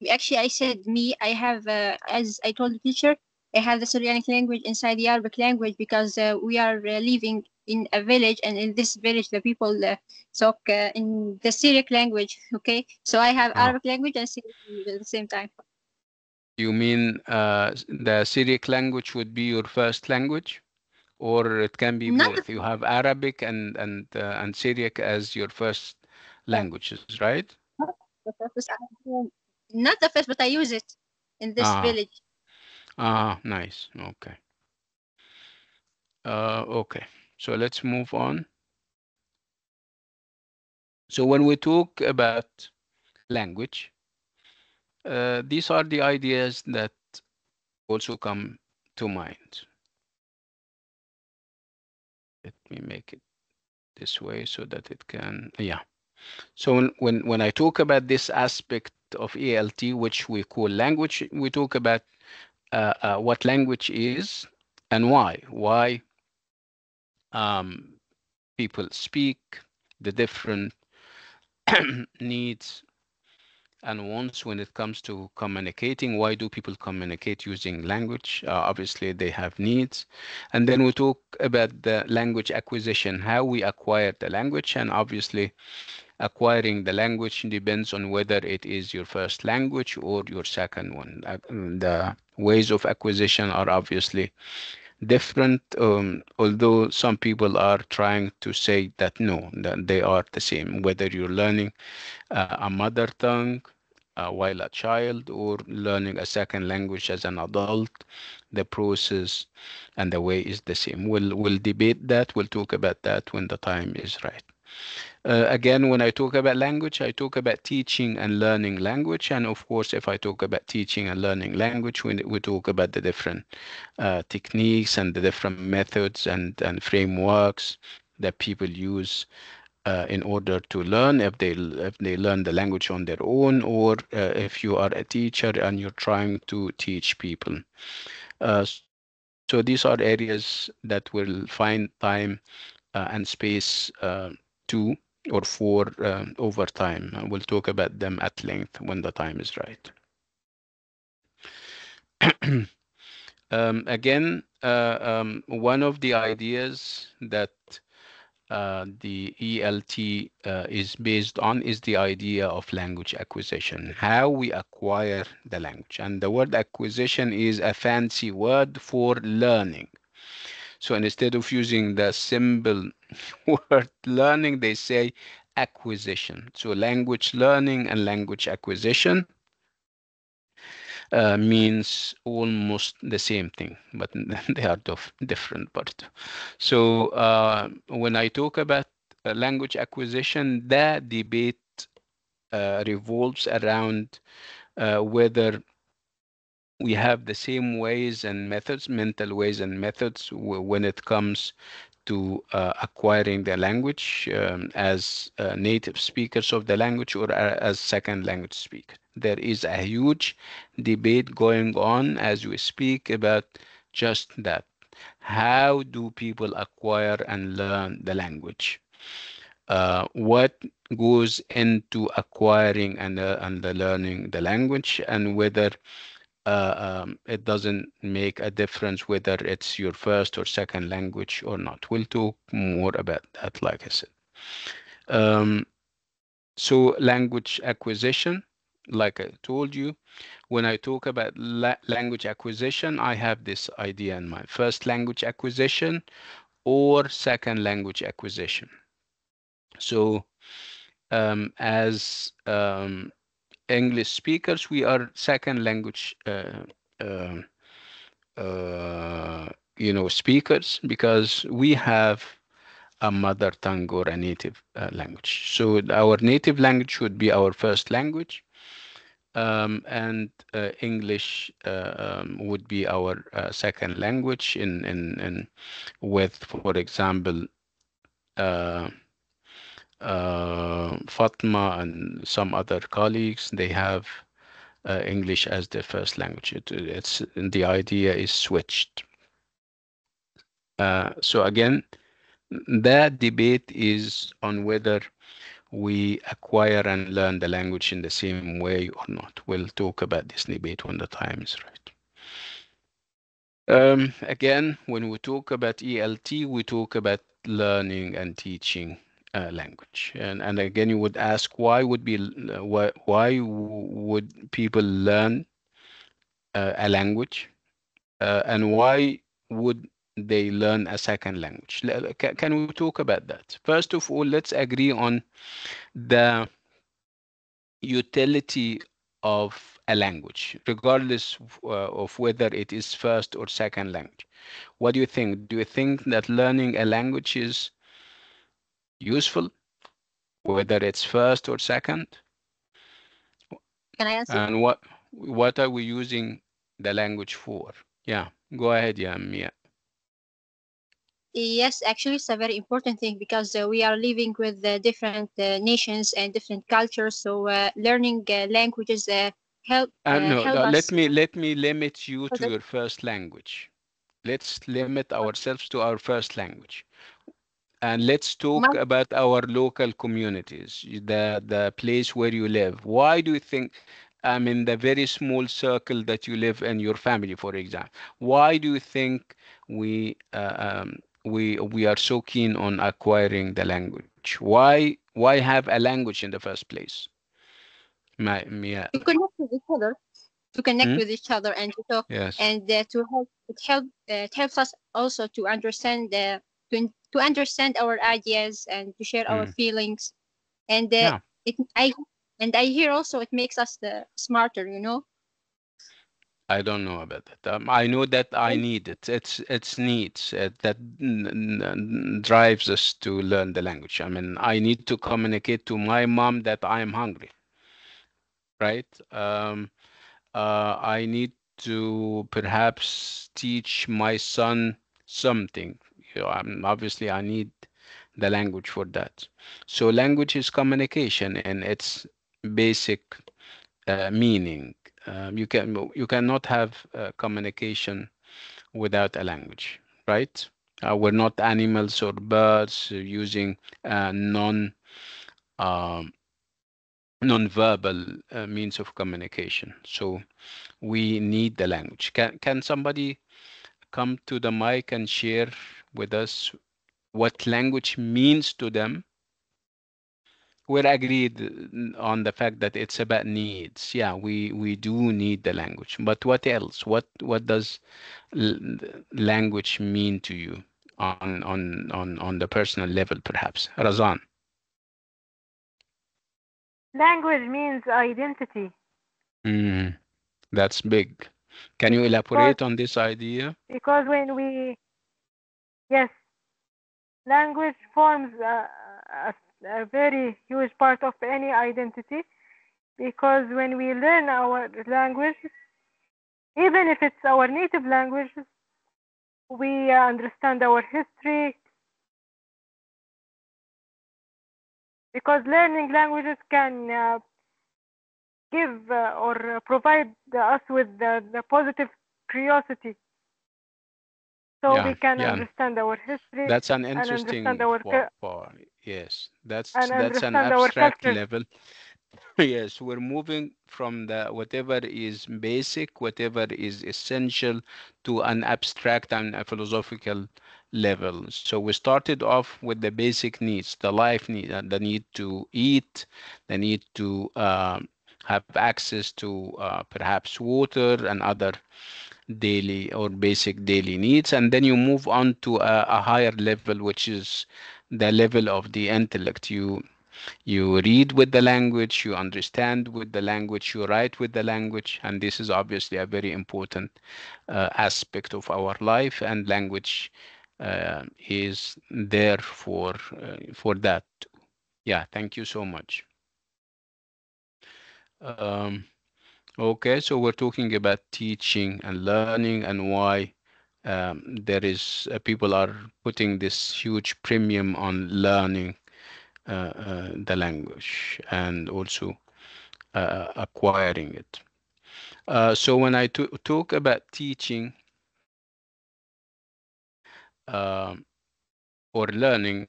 Actually, I said me. I have, as I told the teacher, I have the Syrianic language inside the Arabic language because we are living in a village, and in this village, the people talk in the Syriac language. Okay, so I have Ah. Arabic language and Syriac language at the same time. You mean the Syriac language would be your first language, or it can be Not both? You have Arabic and Syriac as your first languages, right? the first, not the first, but I use it in this Ah, village. nice. Okay. Okay. So let's move on. So when we talk about language, these are the ideas that also come to mind. Let me make it this way so that it can, yeah. So when I talk about this aspect of ELT, which we call language, we talk about what language is and why. Why people speak, the different needs and wants when it comes to communicating. Why do people communicate using language? Obviously, they have needs. And then we talk about the language acquisition, how we acquire the language. And obviously, acquiring the language depends on whether it is your first language or your second one. The ways of acquisition are obviously different, although some people are trying to say that no, that they are the same, whether you're learning a mother tongue while a child or learning a second language as an adult, the process and the way is the same. We'll debate that. We'll talk about that when the time is right. Again, when I talk about language, I talk about teaching and learning language. And of course, if I talk about teaching and learning language, we talk about the different techniques and the different methods and frameworks that people use in order to learn, if they learn the language on their own, or if you are a teacher and you're trying to teach people. So these are areas that will find time and space to or for over time. We'll talk about them at length when the time is right. Again, one of the ideas that the ELT is based on is the idea of language acquisition, how we acquire the language. And the word acquisition is a fancy word for learning. So instead of using the simple word learning, they say acquisition. So language learning and language acquisition means almost the same thing, but they are different part. So when I talk about language acquisition, the debate revolves around whether we have the same ways and methods, mental ways and methods, when it comes to acquiring the language as native speakers of the language or as second language speaker. There is a huge debate going on as we speak about just that. How do people acquire and learn the language? What goes into acquiring and learning the language, and whether it doesn't make a difference whether it's your first or second language or not. We'll talk more about that, like I said. So language acquisition, like I told you, when I talk about language acquisition, I have this idea in mind. First language acquisition or second language acquisition. So as English speakers, we are second language uh, speakers because we have a mother tongue or a native language. So our native language would be our first language, and English would be our second language. In with, for example, uh, Fatma and some other colleagues, they have English as their first language. It's the idea is switched. So again, that debate is on whether we acquire and learn the language in the same way or not. We'll talk about this debate when the time is right. Again, when we talk about ELT, we talk about learning and teaching language. And again, you would ask, why would people learn a language, and why would they learn a second language? Can we talk about that? First of all, let's agree on the utility of a language, regardless of whether it is first or second language. What do you think? Do you think that learning a language is useful, whether it's first or second? Can I answer? And what are we using the language for? Yeah, go ahead, yeah, Mia. Yes, actually, it's a very important thing because we are living with different nations and different cultures. So learning languages No, help us. let me limit you to Okay. your first language. Let's limit ourselves to our first language. And let's talk My, about our local communities, the place where you live. Why do you think, I mean, the very small circle that you live in, your family, for example, why do you think we are so keen on acquiring the language? Why have a language in the first place? Mia. to connect with each other, to connect Hmm? with each other and to talk, Yes. and it helps us also to understand to understand our ideas and to share our Hmm. feelings. And Yeah. it I and I hear also it makes us smarter, you know. I don't know about that. I know that I need it. It's needs that drives us to learn the language. I mean, I need to communicate to my mom that I am hungry, right? I need to perhaps teach my son something. Obviously, I need the language for that. So, language is communication in its basic meaning. You cannot have communication without a language, right? We're not animals or birds using non um, non-verbal means of communication. So we need the language. Can somebody come to the mic and share with us what language means to them? We're agreed on the fact that it's about needs. Yeah, we do need the language. But what else? What does language mean to you on the personal level, perhaps? Razan. Language means identity Mm, that's big. Can you because elaborate on this idea? when we yes, language forms a very huge part of any identity because when we learn our language, even if it's our native language, we understand our history because learning languages can give or provide us with the positive curiosity so we Yeah, can yeah. understand our history That's an and understand interesting our yes. and That's an understand our abstract culture. level. Yes, we're moving from the whatever is basic, whatever is essential, to an abstract and a philosophical level. So we started off with the basic needs, the life need, the need to eat, the need to have access to perhaps water and other daily or basic daily needs, and then you move on to a higher level, which is the level of the intellect. You read with the language, you understand with the language, you write with the language, and this is obviously a very important aspect of our life, and language is there for that. Yeah, thank you so much. Um, okay, so we're talking about teaching and learning and why there is people are putting this huge premium on learning the language and also acquiring it. So when I talk about teaching um, or learning,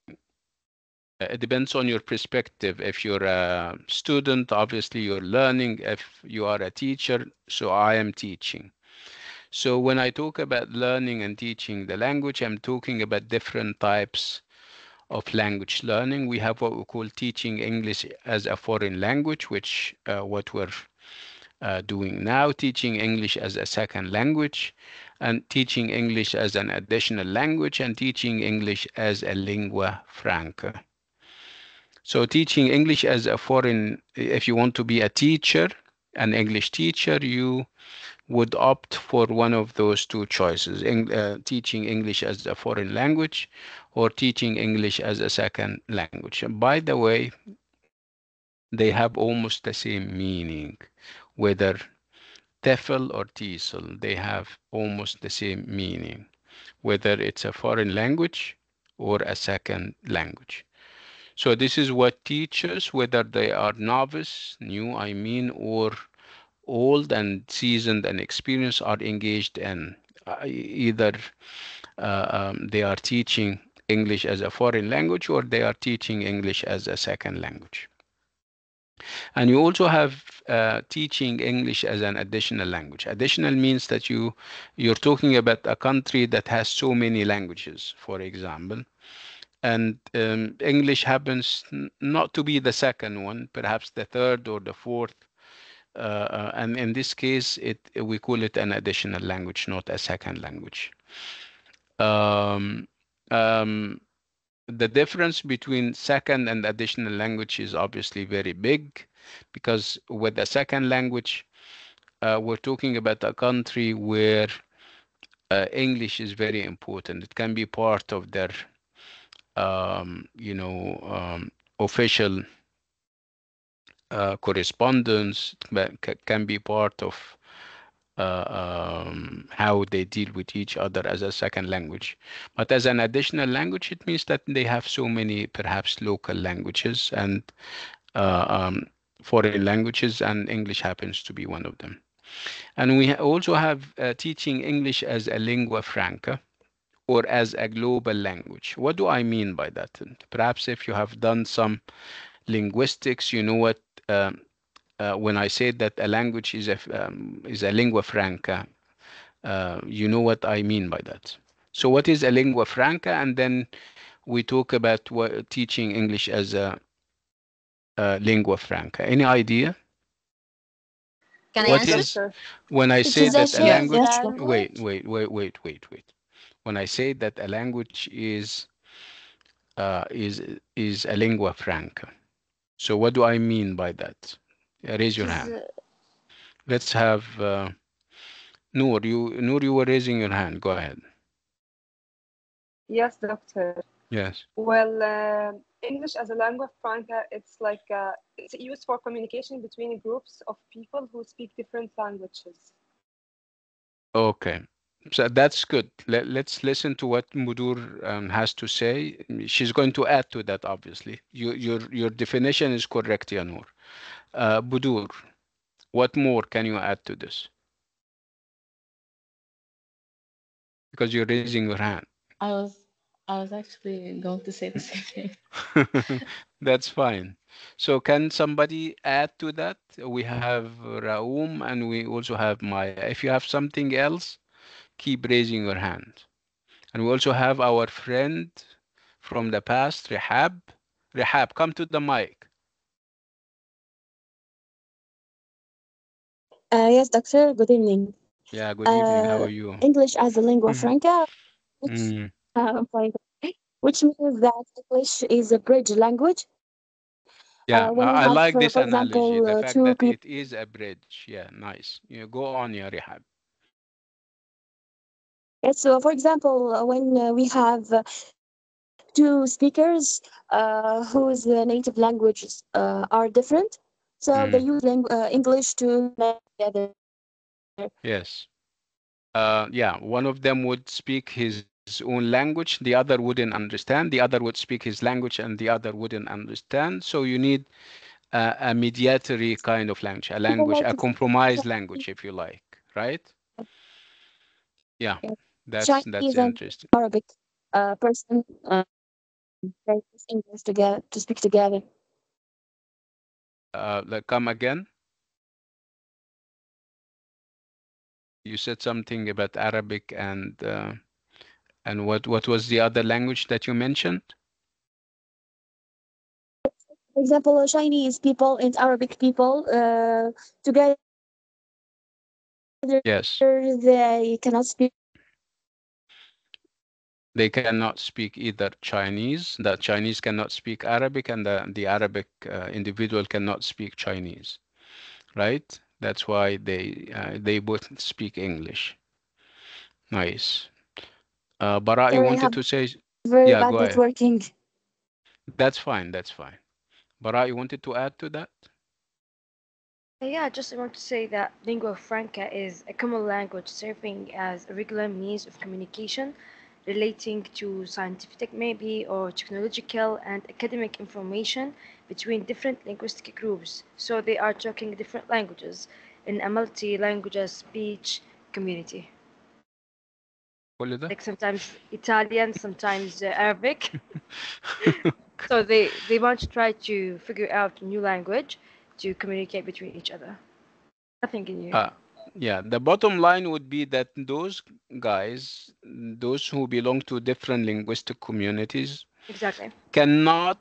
it depends on your perspective. If you're a student, obviously you're learning. If you are a teacher, so I am teaching. So when I talk about learning and teaching the language, I'm talking about different types of language learning. We have what we call teaching English as a foreign language, which what we're doing now, teaching English as a second language, and teaching English as an additional language, and teaching English as a lingua franca. So teaching English as a foreign, if you want to be a teacher, an English teacher, you would opt for one of those two choices, teaching English as a foreign language or teaching English as a second language. And by the way, they have almost the same meaning, whether TEFL or TESOL, they have almost the same meaning, whether it's a foreign language or a second language. So this is what teachers, whether they are novice, new, I mean, or old and seasoned and experienced are engaged in. Either they are teaching English as a foreign language or they are teaching English as a second language. And you also have teaching English as an additional language. Additional means that you're talking about a country that has so many languages, for example, and English happens not to be the second one, perhaps the third or the fourth. And in this case, we call it an additional language, not a second language. Um, um, the difference between second and additional language is obviously very big, because with the second language, we're talking about a country where English is very important. It can be part of their, official correspondence. Can be part of how they deal with each other as a second language. But as an additional language, it means that they have so many perhaps local languages and uh, um, foreign languages, and English happens to be one of them. And we also have teaching English as a lingua franca or as a global language. What do I mean by that? And perhaps if you have done some linguistics, you know what. When I say that a language is a lingua franca, you know what I mean by that. So, what is a lingua franca? And then we talk about teaching English as a lingua franca. Any idea? Can I Yes, What answer? is doctor. when I It say is a that a shared language? Yes. Wait, language. wait. When I say that a language is a lingua franca. So, what do I mean by that? Raise It your is hand. Let's have Noor. You were raising your hand. Go ahead. Yes, doctor. Yes. Well, English as a lingua franca, it's used for communication between groups of people who speak different languages. Okay. So that's good. Let's listen to what Mudur has to say. She's going to add to that, obviously. Your definition is correct, Yanur. Budur, what more can you add to this? Because you're raising your hand. I was I was actually going to say the same thing. That's fine. So can somebody add to that? We have Raoum and we also have Maya. If you have something else, keep raising your hand. And we also have our friend from the past, Rehab. Rehab, come to the mic. Yes, doctor. Good evening. Yeah, good evening. How are you? English as a lingua franca, which Mm, fine, which means that English is a bridge language. When yeah, we have, I like for this example, analogy, the fact two that people. it is a bridge. Yeah, nice. You go on, yeah, Rehab. Yes, so for example, when we have two speakers whose native languages are different, so they Mm, use English to connect together. yes. Yeah, one of them would speak his own language, the other wouldn't understand, the other would speak his language, and the other wouldn't understand. So you need a mediatory kind of language, People like a to compromise language, if you like, right? Yeah, yes, that's Chinese and interesting. Arabic person they use English together to speak together. Come again. You said something about Arabic and what was the other language that you mentioned? For example, Chinese people and Arabic people together Yes, they cannot speak. they cannot speak either Chinese. The Chinese cannot speak Arabic, and the Arabic individual cannot speak Chinese. Right? That's why they both speak English. Nice. Bara, you They wanted have to say? very Yeah, bad go ahead. networking. That's fine. That's fine. Bara, you wanted to add to that? Yeah, just I want to say that lingua franca is a common language serving as a regular means of communication relating to scientific maybe or technological and academic information between different linguistic groups. So they are talking different languages. in a multi-language speech community. كل ده. Like sometimes Italian, sometimes Arabic. So they want to try to figure out a new language to communicate between each other. Nothing new. Yeah, the bottom line would be that those guys, those who belong to different linguistic communities, Exactly. cannot,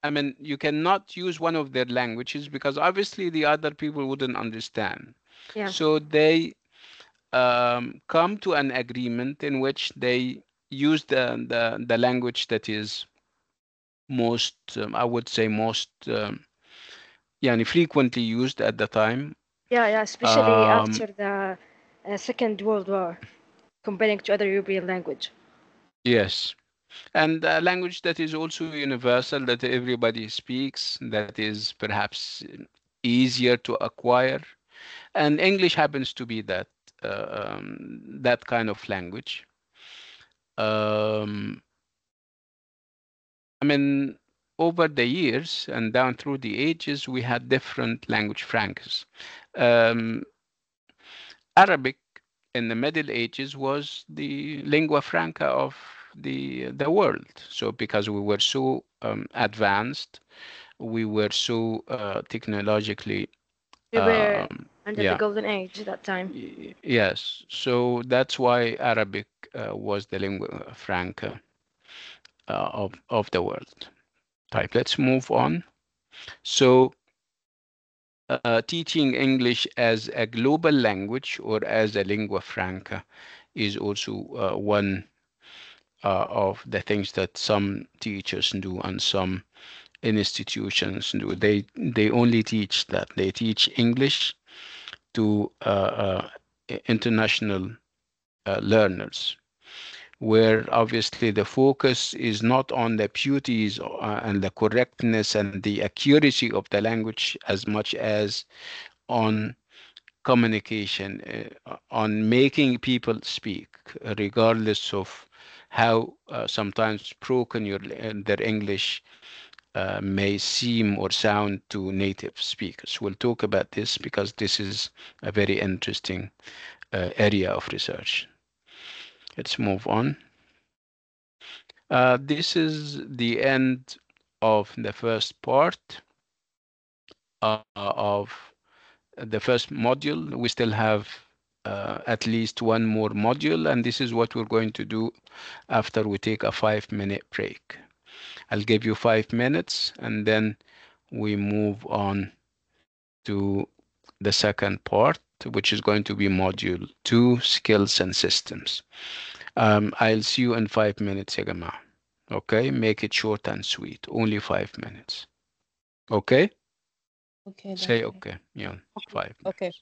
I mean, you cannot use one of their languages because obviously the other people wouldn't understand. Yeah. So they come to an agreement in which they use the language that is most, I would say, most yani frequently used at the time. Yeah, especially after the Second World War, comparing to other European language. Yes. And a language that is also universal, that everybody speaks, that is perhaps easier to acquire. And English happens to be that kind of language. I mean, over the years and down through the ages, we had different language franks. Um, Arabic in the Middle Ages was the lingua franca of the world. So because we were so advanced, we were so technologically We were under the yeah, golden age at that time. yes. So that's why Arabic was the lingua franca of the world. Type. Let's move on. So teaching English as a global language or as a lingua franca is also one of the things that some teachers do and some institutions do. They only teach that. They teach English to international learners, where obviously the focus is not on the beauties and the correctness and the accuracy of the language as much as on communication, on making people speak, regardless of how sometimes broken their English may seem or sound to native speakers. We'll talk about this because this is a very interesting area of research. Let's move on. This is the end of the first part of the first module. We still have at least one more module, and this is what we're going to do after we take a 5-minute break. I'll give you 5 minutes, and then we move on to the second part, which is going to be module 2, skills and systems. I'll see you in 5 minutes, ya Jama'a. Okay, make it short and sweet, only 5 minutes. Okay? Okay, Say doctor. okay. Yeah, 5 minutes. Okay.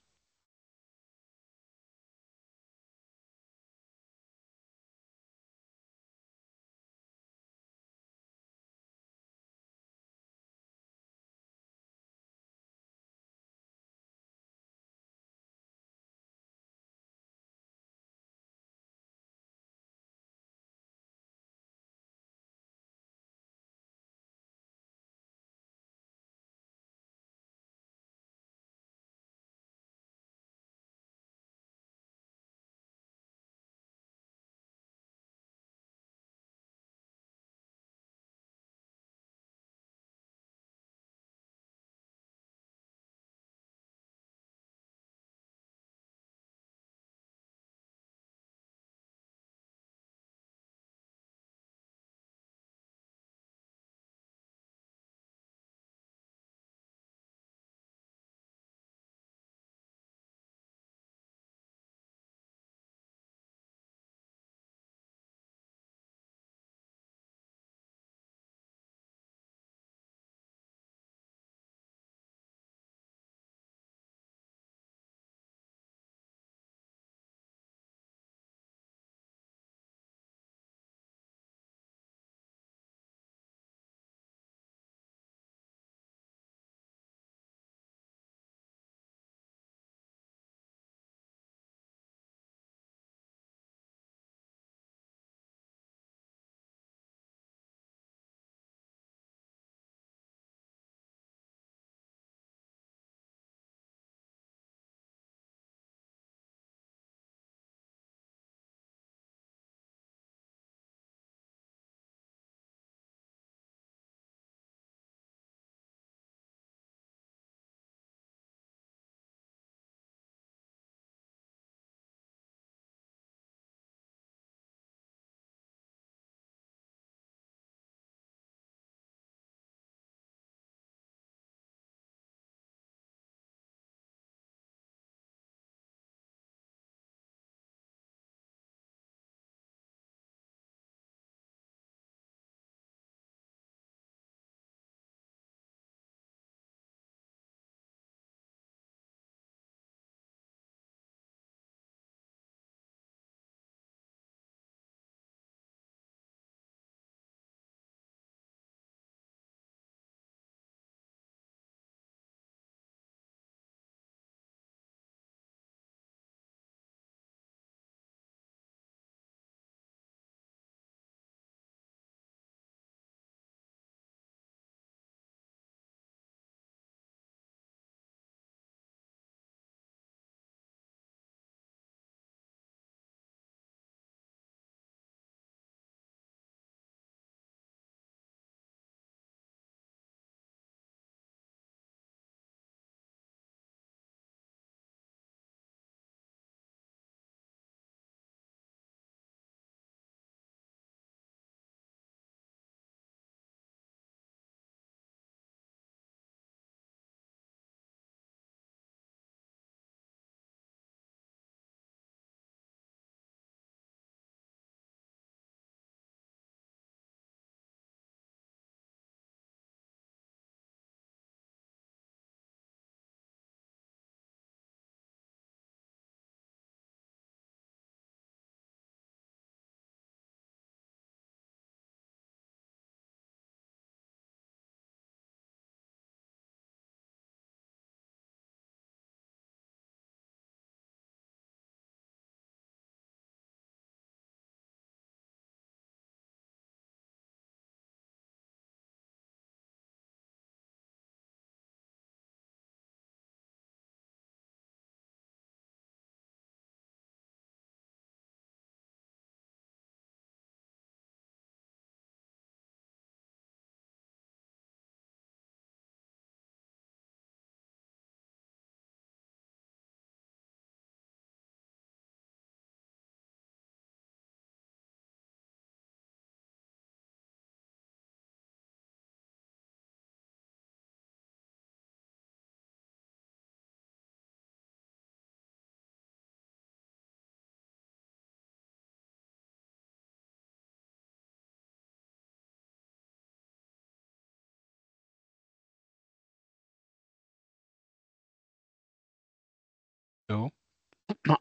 No,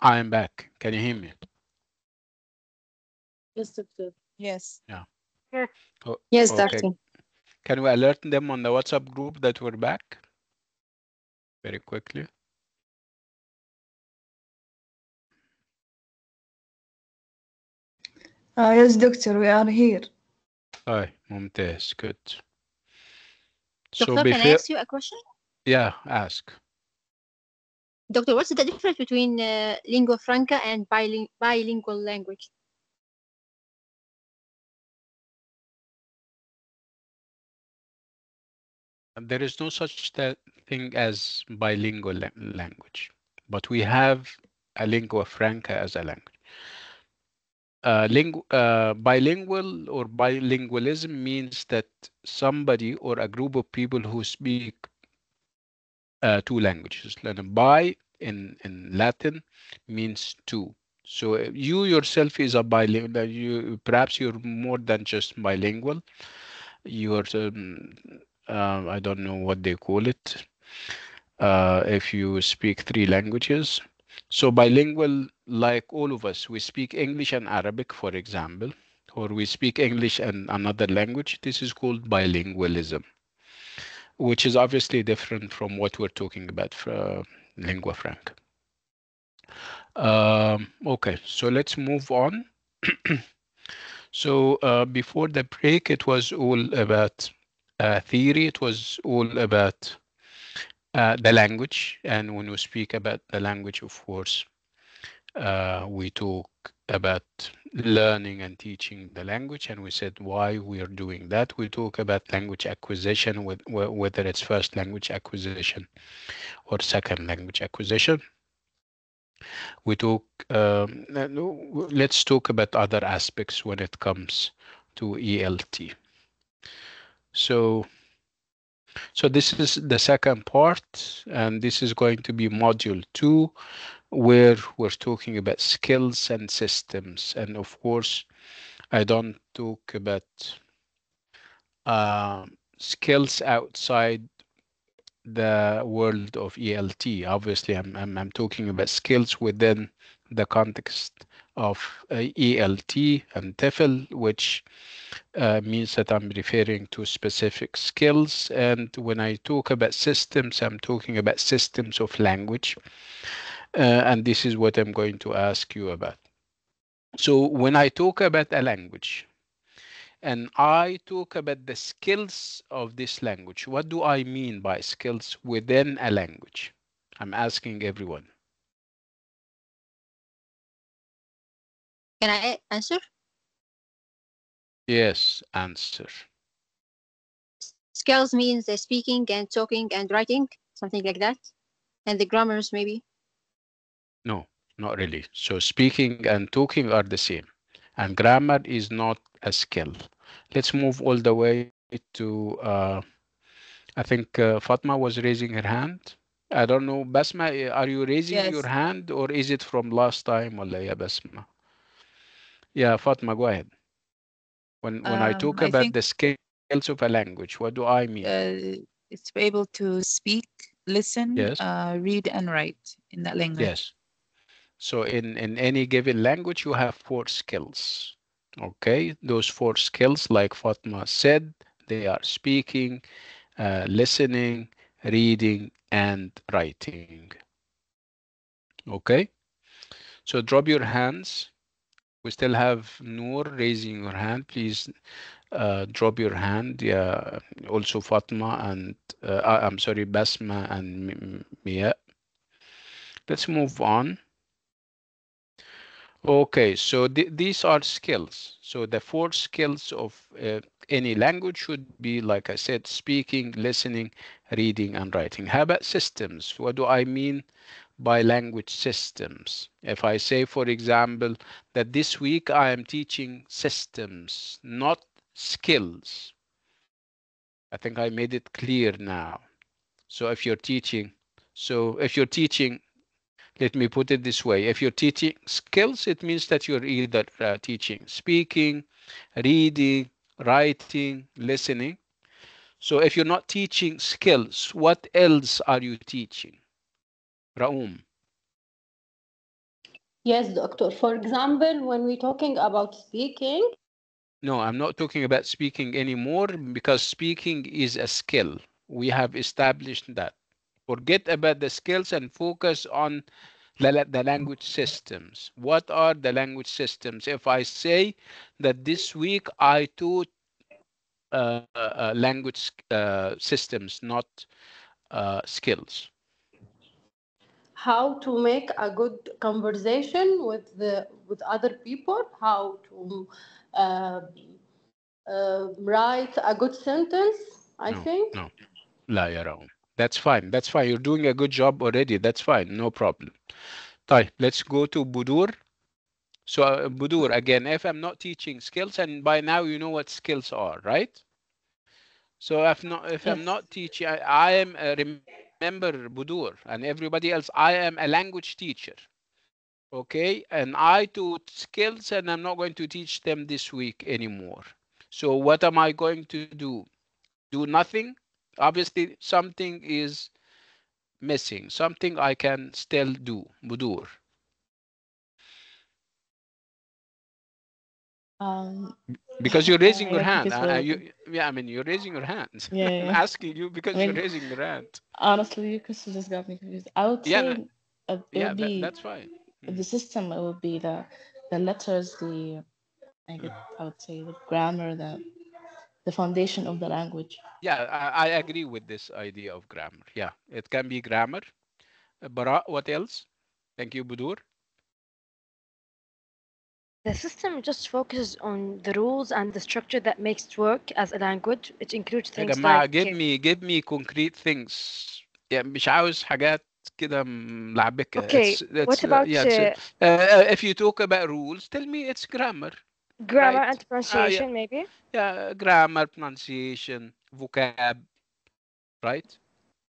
I am back. Can you hear me? Yes, doctor. Yes. Yeah. Yes. Oh, Yes, okay. doctor. Can we alert them on the WhatsApp group that we're back very quickly? Yes, doctor, we are here. Hi, ممتاز. Good. So Doctor, can I before, ask you a question? yeah, ask. Doctor, what's the difference between lingua franca and bilingual language? There is no such thing as bilingual language, but we have a lingua franca as a language. Bilingual or bilingualism means that somebody or a group of people who speak two languages. And bi in Latin means two. So you yourself is a bilingual. You perhaps you're more than just bilingual. You're I don't know what they call it. If you speak three languages. So bilingual, like all of us, we speak English and Arabic, for example, or we speak English and another language. This is called bilingualism, which is obviously different from what we're talking about for lingua franca. Okay, so let's move on. So before the break, it was all about theory. It was all about the language. And when we speak about the language, of course, we talk about learning and teaching the language, and we said why we are doing that. We talk about language acquisition, whether it's first language acquisition or second language acquisition. We talk. Let's talk about other aspects when it comes to ELT. So, so this is the second part, and this is going to be module 2, where we're talking about skills and systems. And of course, I don't talk about skills outside the world of ELT. Obviously, I'm talking about skills within the context of ELT and TEFL, which means that I'm referring to specific skills. And when I talk about systems, I'm talking about systems of language. And this is what I'm going to ask you about. So when I talk about a language, and I talk about the skills of this language. What do I mean by skills within a language? I'm asking everyone. Can I answer? Yes, answer. Skills means speaking and talking and writing, something like that. And the grammars, maybe. No, not really. So speaking and talking are the same. And grammar is not a skill. Let's move all the way to, I think Fatma was raising her hand. I don't know, Basma, are you raising your Yes. hand or is it from last time? Wala ya Basma. Yeah, Fatma, go ahead. When I talk I about think the skills of a language, what do I mean? it's to be able to speak, listen, Yes, read, and write in that language. yes. So in any given language, you have four skills. Okay, those four skills, like Fatma said, they are speaking, listening, reading, and writing. Okay, so drop your hands. We still have Noor raising your hand. Please drop your hand. Yeah, also Fatma and I'm sorry, Basma and Mia. Let's move on. Okay, so these are skills. So the four skills of any language should be, like I said, speaking, listening, reading, and writing. How about systems? What do I mean by language systems? If I say, for example, that this week I am teaching systems, not skills. I think I made it clear now. So if you're teaching, let me put it this way. If you're teaching skills, it means that you're either teaching speaking, reading, writing, listening. So if you're not teaching skills, what else are you teaching? Raum. Yes, doctor. For example, when we're talking about speaking, No, I'm not talking about speaking anymore because speaking is a skill. We have established that. Forget about the skills and focus on the language systems. What are the language systems? If I say that this week I taught language systems, not skills. how to make a good conversation with with other people, how to uh, write a good sentence, I No, think. no. لا يا رام. That's fine. That's fine. You're doing a good job already. That's fine. No problem. طيب, let's go to Budur. So, Budur, again, if I'm not teaching skills, and by now you know what skills are, right? So if I'm Yes. not teaching, I am, remember Budur and everybody else, I am a language teacher. Okay, and I taught skills and I'm not going to teach them this week anymore. So what am I going to do? Do nothing? Obviously, something is missing, something I can still do. Budur. Um, Because you're raising I your don't think hand. it will be. Yeah, I mean, you're raising your hand. Yeah, I'm yeah. asking you I because you're mean, raising your hand. honestly, your question just got me confused. I would Yeah, no, say it yeah, would be that's fine. the Mm, system. It would be the letters, mm. I would say the grammar, the foundation of the language. Yeah, I agree with this idea of grammar. Yeah, it can be grammar. Bara, what else? Thank you, Budur. The system just focuses on the rules and the structure that makes it work as a language. It includes يا things like جماعة, give me concrete things. يعني مش عاوز حاجات كده ملعبكة. okay, It's what about yeah. If you talk about rules, tell me it's grammar, grammar right? and Yeah, pronunciation, maybe? yeah. Grammar, pronunciation, vocab, right?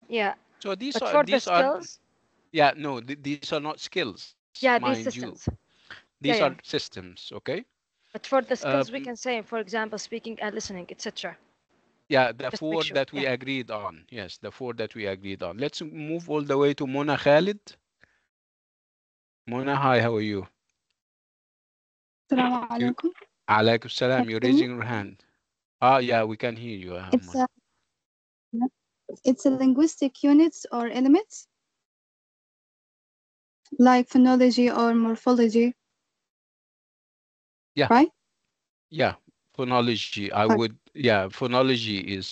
Yeah, So these but are for the these are skills, yeah. No, these are not skills, yeah, mind these you. systems. These Yeah, are yeah. systems. Okay. But for the Uh, skills, we can say, for example, speaking and listening, etc. yeah, the Just make four sure. that we Yeah. agreed on. Yes, the four that we agreed on. Let's move all the way to Mona Khalid. Mona, hi, how are you? السلام You, عليكم. alaikum Can salam. you You're hear me? raising your hand. Ah, yeah, we can hear you, It's Mona. a it's a linguistic units or elements like phonology or morphology, Yeah, right? yeah. Phonology. I Okay. would. Yeah, phonology is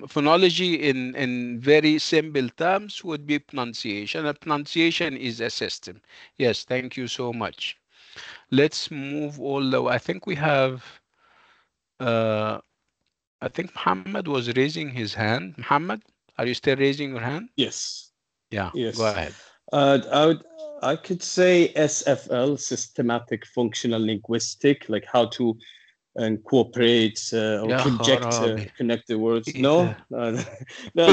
phonology in very simple terms would be pronunciation. And pronunciation is a system. Yes, thank you so much. Let's move all the way. I think we have. Uh, I think Muhammad was raising his hand. Muhammad, are you still raising your hand? Yes. Yeah, go Yes. ahead. I could say SFL, systematic functional linguistic, like how to cooperate or يا project خرابي. connected words. ايه No, ده؟ no,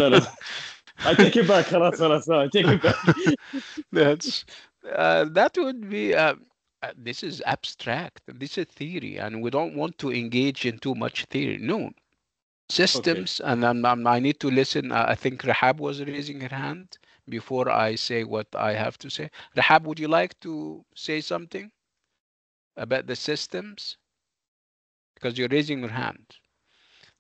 no. I take it back. خلاص خلاص. I take it back. That's that would be this is abstract. This is theory, and we don't want to engage in too much theory. No, Okay. systems, and I need to listen. I think Rahab was raising her hand before I say what I have to say. Rahab, would you like to say something about the systems? Because you're raising your hand.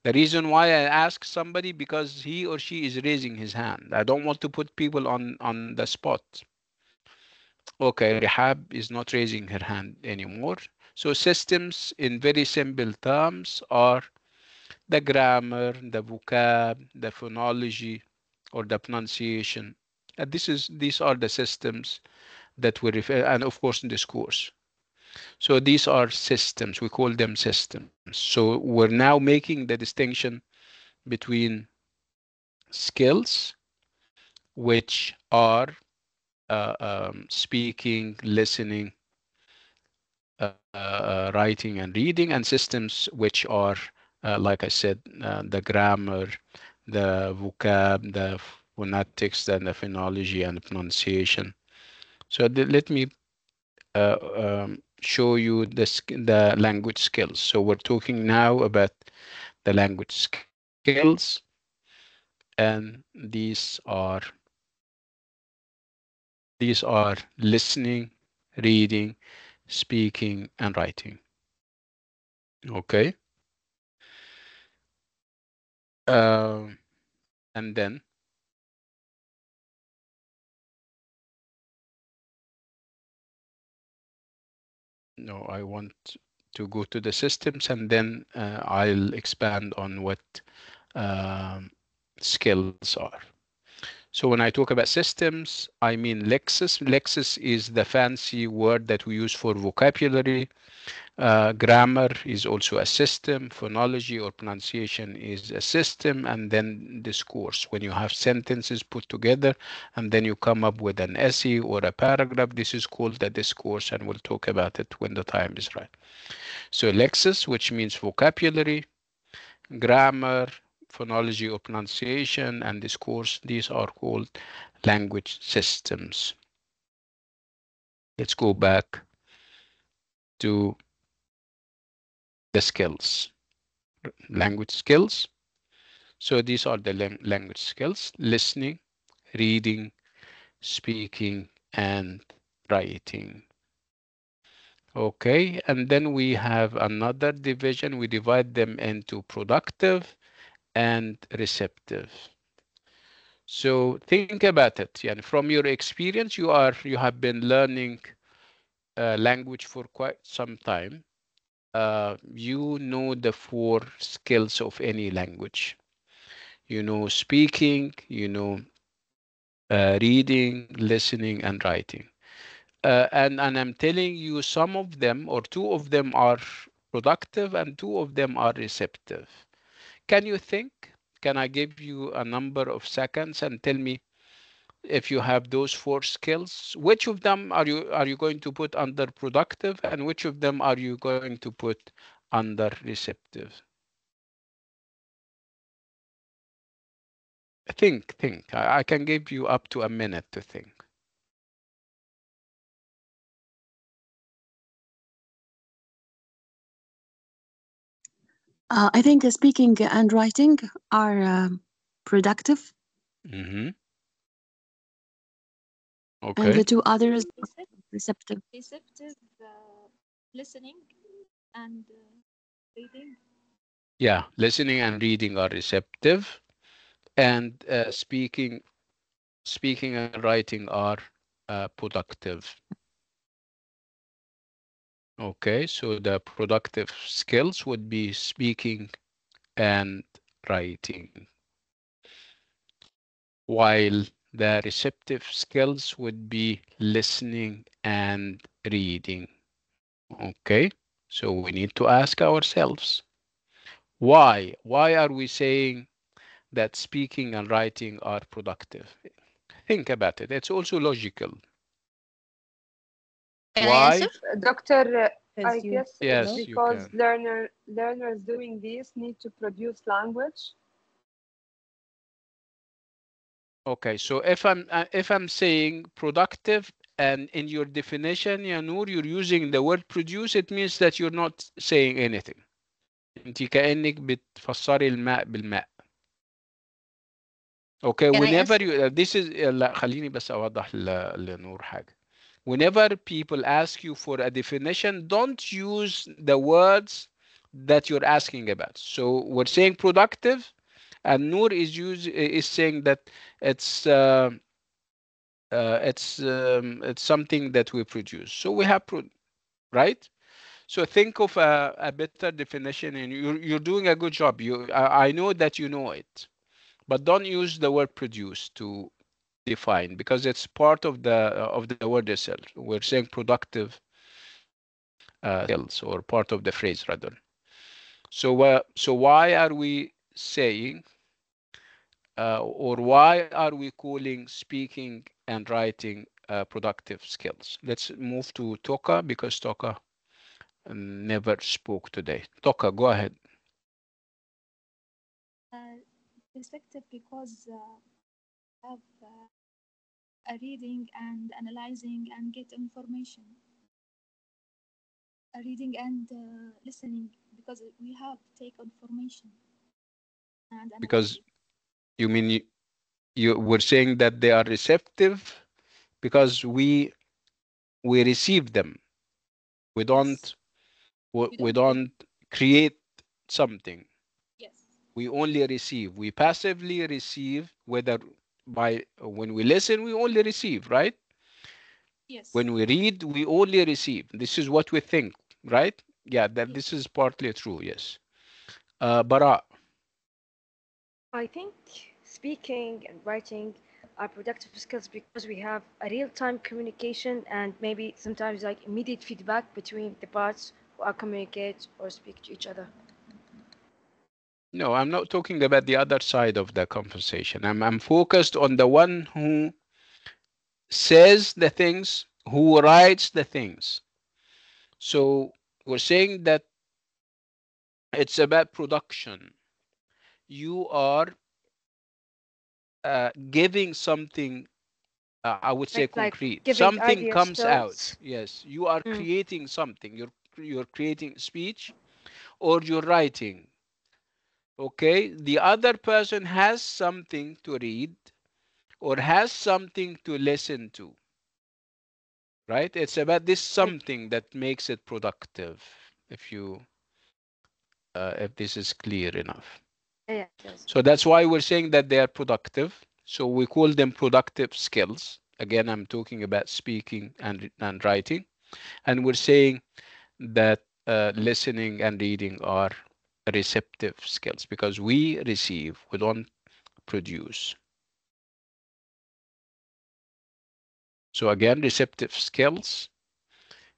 The reason why I ask somebody because he or she is raising his hand. I don't want to put people on the spot. Okay, Rehab is not raising her hand anymore. So systems in very simple terms are the grammar, the vocab, the phonology, or the pronunciation. These are the systems that we refer, and of course discourse. So these are systems. We call them systems. So we're now making the distinction between skills, which are speaking, listening, writing, and reading, and systems which are, like I said, the grammar, the vocab, the phonetics, and the phonology and the pronunciation. So let me show you the language skills. So we're talking now about the language skills, and these are listening, reading, speaking, and writing. Okay. Um, and then no, I want to go to the systems, and then I'll expand on what um, skills are. So when I talk about systems, I mean lexis. Lexis is the fancy word that we use for vocabulary. Grammar is also a system. Phonology or pronunciation is a system. And then discourse, when you have sentences put together and then you come up with an essay or a paragraph, this is called the discourse, and we'll talk about it when the time is right. So lexis, which means vocabulary, grammar, phonology or pronunciation, and discourse, these are called language systems. Let's go back to the skills. Language skills. So these are the language skills: listening, reading, speaking, and writing. Okay, and then we have another division. We divide them into productive and receptive. So think about it. Yeah, from your experience, you have been learning language for quite some time. You know the four skills of any language. You know speaking, you know reading, listening, and writing. And I'm telling you, some of them or two of them are productive and two of them are receptive. Can you think? Can I give you a number of seconds and tell me if you have those four skills? Which of them are you going to put under productive, and which of them are you going to put under receptive? Think. I can give you up to a minute to think. I think speaking and writing are productive, Mm-hmm. and the Okay. two others are receptive. Receptive, listening and reading. Yeah, listening and reading are receptive, and speaking and writing are productive. Okay, so the productive skills would be speaking and writing, while the receptive skills would be listening and reading. Okay, so we need to ask ourselves, why are we saying that speaking and writing are productive? Think about it. It's also logical. Can I answer? Why? Doctor, I Because you guess it's know. Yes, you because can. learners doing this need to produce language. Okay, so if I'm saying productive, and in your definition, Yanur, you're using the word produce, it means that you're not saying anything. انت كأنك بتفسري الماء بالماء. Okay, Can I whenever answer? you this is لا خليني بس اوضح لنور حاجة. Whenever people ask you for a definition, don't use the words that you're asking about. So we're saying productive, and Noor is saying that it's it's something that we produce. So we have right. So think of a better definition, and you're doing a good job. I know that you know it, but don't use the word produce to define, because it's part of the word itself. We're saying productive skills, or part of the phrase rather. So why are we saying, or why are we calling speaking and writing productive skills? Let's move to Toka, because Toka never spoke today. Toka, go ahead. Uh, Perspective because have a reading and analyzing and get information. A reading and listening because we have take information and analyze Because it. you mean you were saying that they are receptive because we We receive them. We don't Yes. we We don't don't give. create something. Yes. We only receive. We passively receive, whether by when we listen, we only receive, right? When Yes. we read, we only receive. This is what we think, right? Yeah, that this Yes. is partly true, yes. Bara, I think speaking and writing are productive skills because we have a real-time communication and maybe sometimes like immediate feedback between the parts who are communicate or speak to each other. no, I'm not talking about the other side of the conversation. I'm focused on the one who says the things, who writes the things. So we're saying that it's about production. You are giving something, I would say Like concrete. giving Something ideas, comes out. thoughts. Yes, you are Mm. creating something. You're creating speech or you're writing. Okay, the other person has something to read or has something to listen to, right? It's about this Mm. something that makes it productive. If you, if this is clear enough. Yes, yes. So that's why we're saying that they are productive. So we call them productive skills. Again, I'm talking about speaking and writing. And we're saying that listening and reading are receptive skills because we receive, we don't produce. So again, receptive skills.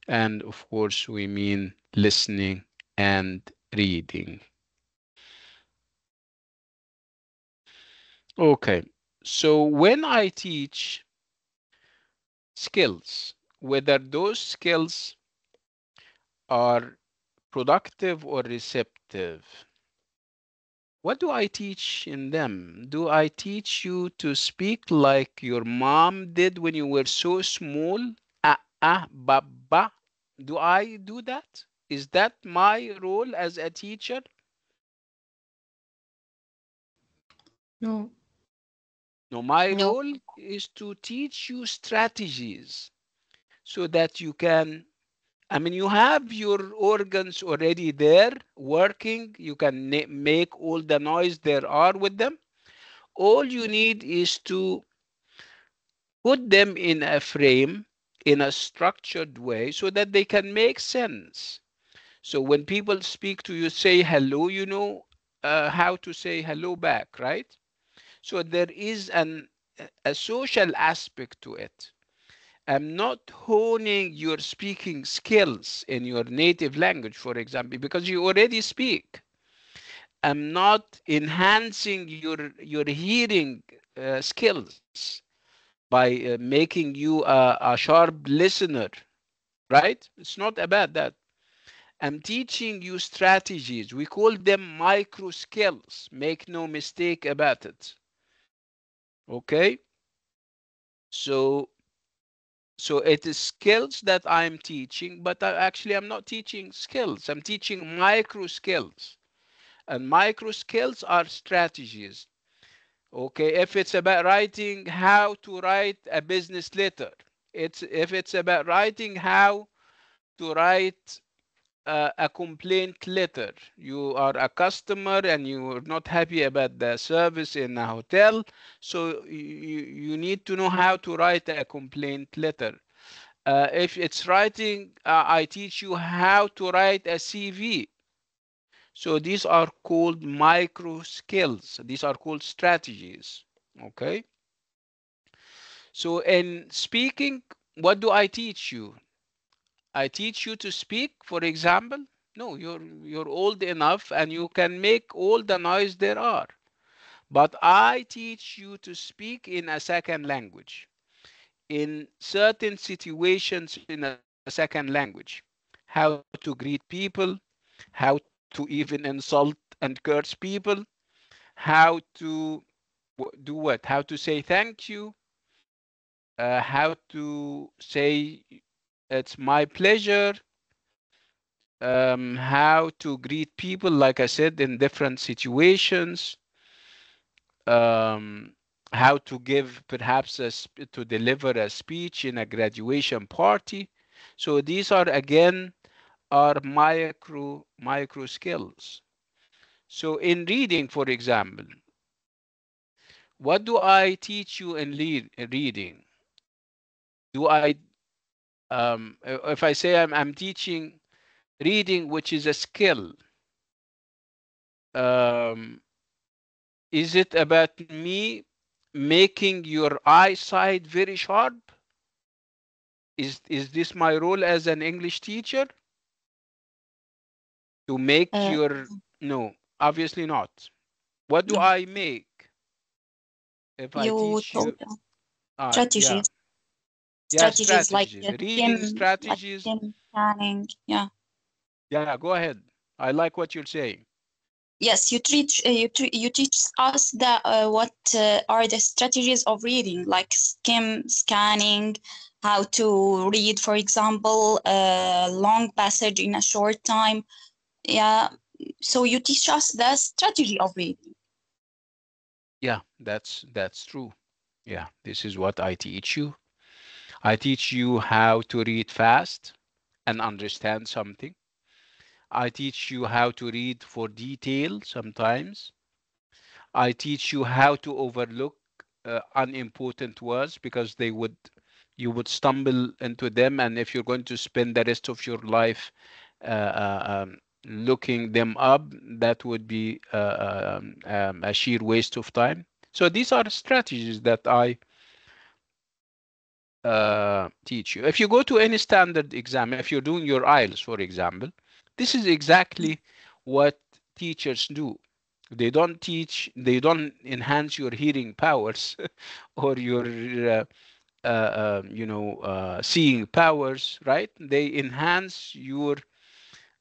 And of course, we mean listening and reading. Okay. So when I teach skills, whether those skills are productive or receptive, what do I teach in them? Do I teach you to speak like your mom did when you were so small? Ba, ba? Do I do that? Is that my role as a teacher? No. No, my No. role is to teach you strategies so that you can, I mean, you have your organs already there working. You can make all the noise there are with them. All you need is to put them in a frame in a structured way so that they can make sense. So when people speak to you, say hello, you know how to say hello back, right? So there is a social aspect to it. I'm not honing your speaking skills in your native language, for example, because you already speak. I'm not enhancing your hearing skills by making you a sharp listener, right? It's not about that. I'm teaching you strategies. We call them micro skills. Make no mistake about it. Okay? So so it is skills that I'm teaching, but actually I'm not teaching skills. I'm teaching micro skills. And micro skills are strategies. Okay, if it's about writing how to write a business letter, it's if it's about writing how to write a complaint letter. You are a customer and you are not happy about the service in a hotel, so you need to know how to write a complaint letter. If it's writing, I teach you how to write a CV. So these are called micro skills. These are called strategies. Okay. So in speaking, what do I teach you? I teach you to speak, for example. No, you're old enough and you can make all the noise there are. But I teach you to speak in a second language, in certain situations in a second language, how to greet people, how to even insult and curse people, how to do what, how to say thank you, how to say it's my pleasure, how to greet people, like I said, in different situations, um, how to give perhaps to deliver a speech in a graduation party. So these are again are micro skills. So in reading, for example, what do I teach you in reading? Do I if I say I'm teaching reading, which is a skill, um, is it about me making your eyesight very sharp? Is this my role as an English teacher to make Uh, your no, obviously not. What do no. I make if I You teach told you? Yeah, strategies, yeah, strategies strategies, reading like strategies. skim scanning. Yeah. Yeah, go ahead. I like what you're saying. Yes, you teach us that what are the strategies of reading, like skim scanning, how to read, for example, a long passage in a short time. Yeah, so you teach us the strategy of reading. Yeah, that's true. Yeah, this is what I teach you. I teach you how to read fast and understand something. I teach you how to read for detail sometimes. I teach you how to overlook unimportant words because you would stumble into them, and if you're going to spend the rest of your life looking them up, that would be a sheer waste of time. So these are strategies that I teach you. If you go to any standard exam, if you're doing your IELTS, for example, this is exactly what teachers do. They don't enhance your hearing powers or your, seeing powers, right? They enhance your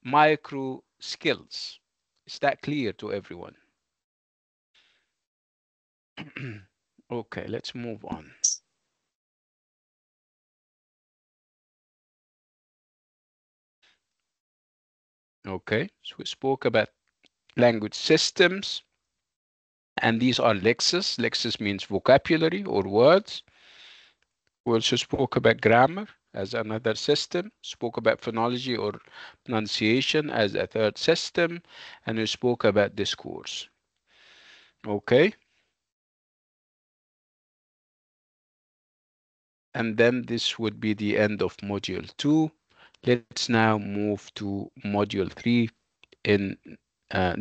micro skills. Is that clear to everyone? Okay, let's move on. Okay, so we spoke about language systems, and these are lexes. Lexis means vocabulary or words. We also spoke about grammar as another system, spoke about phonology or pronunciation as a third system, and we spoke about discourse. Okay, and then this would be the end of module 2. Let's now move to module 3 in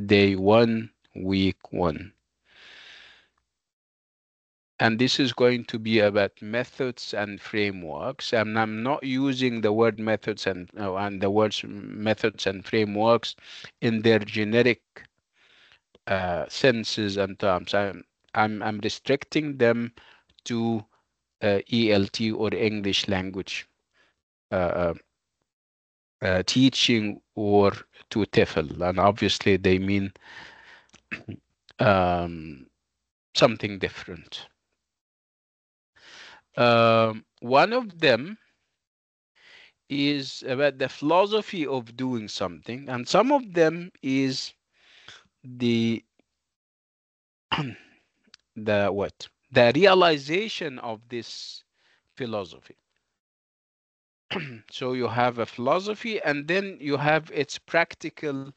day 1, week 1. And this is going to be about methods and frameworks. And I'm not using the word methods and the words methods and frameworks in their generic senses and terms. I'm restricting them to ELT or English language uh, teaching or to TEFL, and obviously they mean um, something different. One of them is about the philosophy of doing something, and some of them is the the realization of this philosophy. So you have a philosophy, and then you have its practical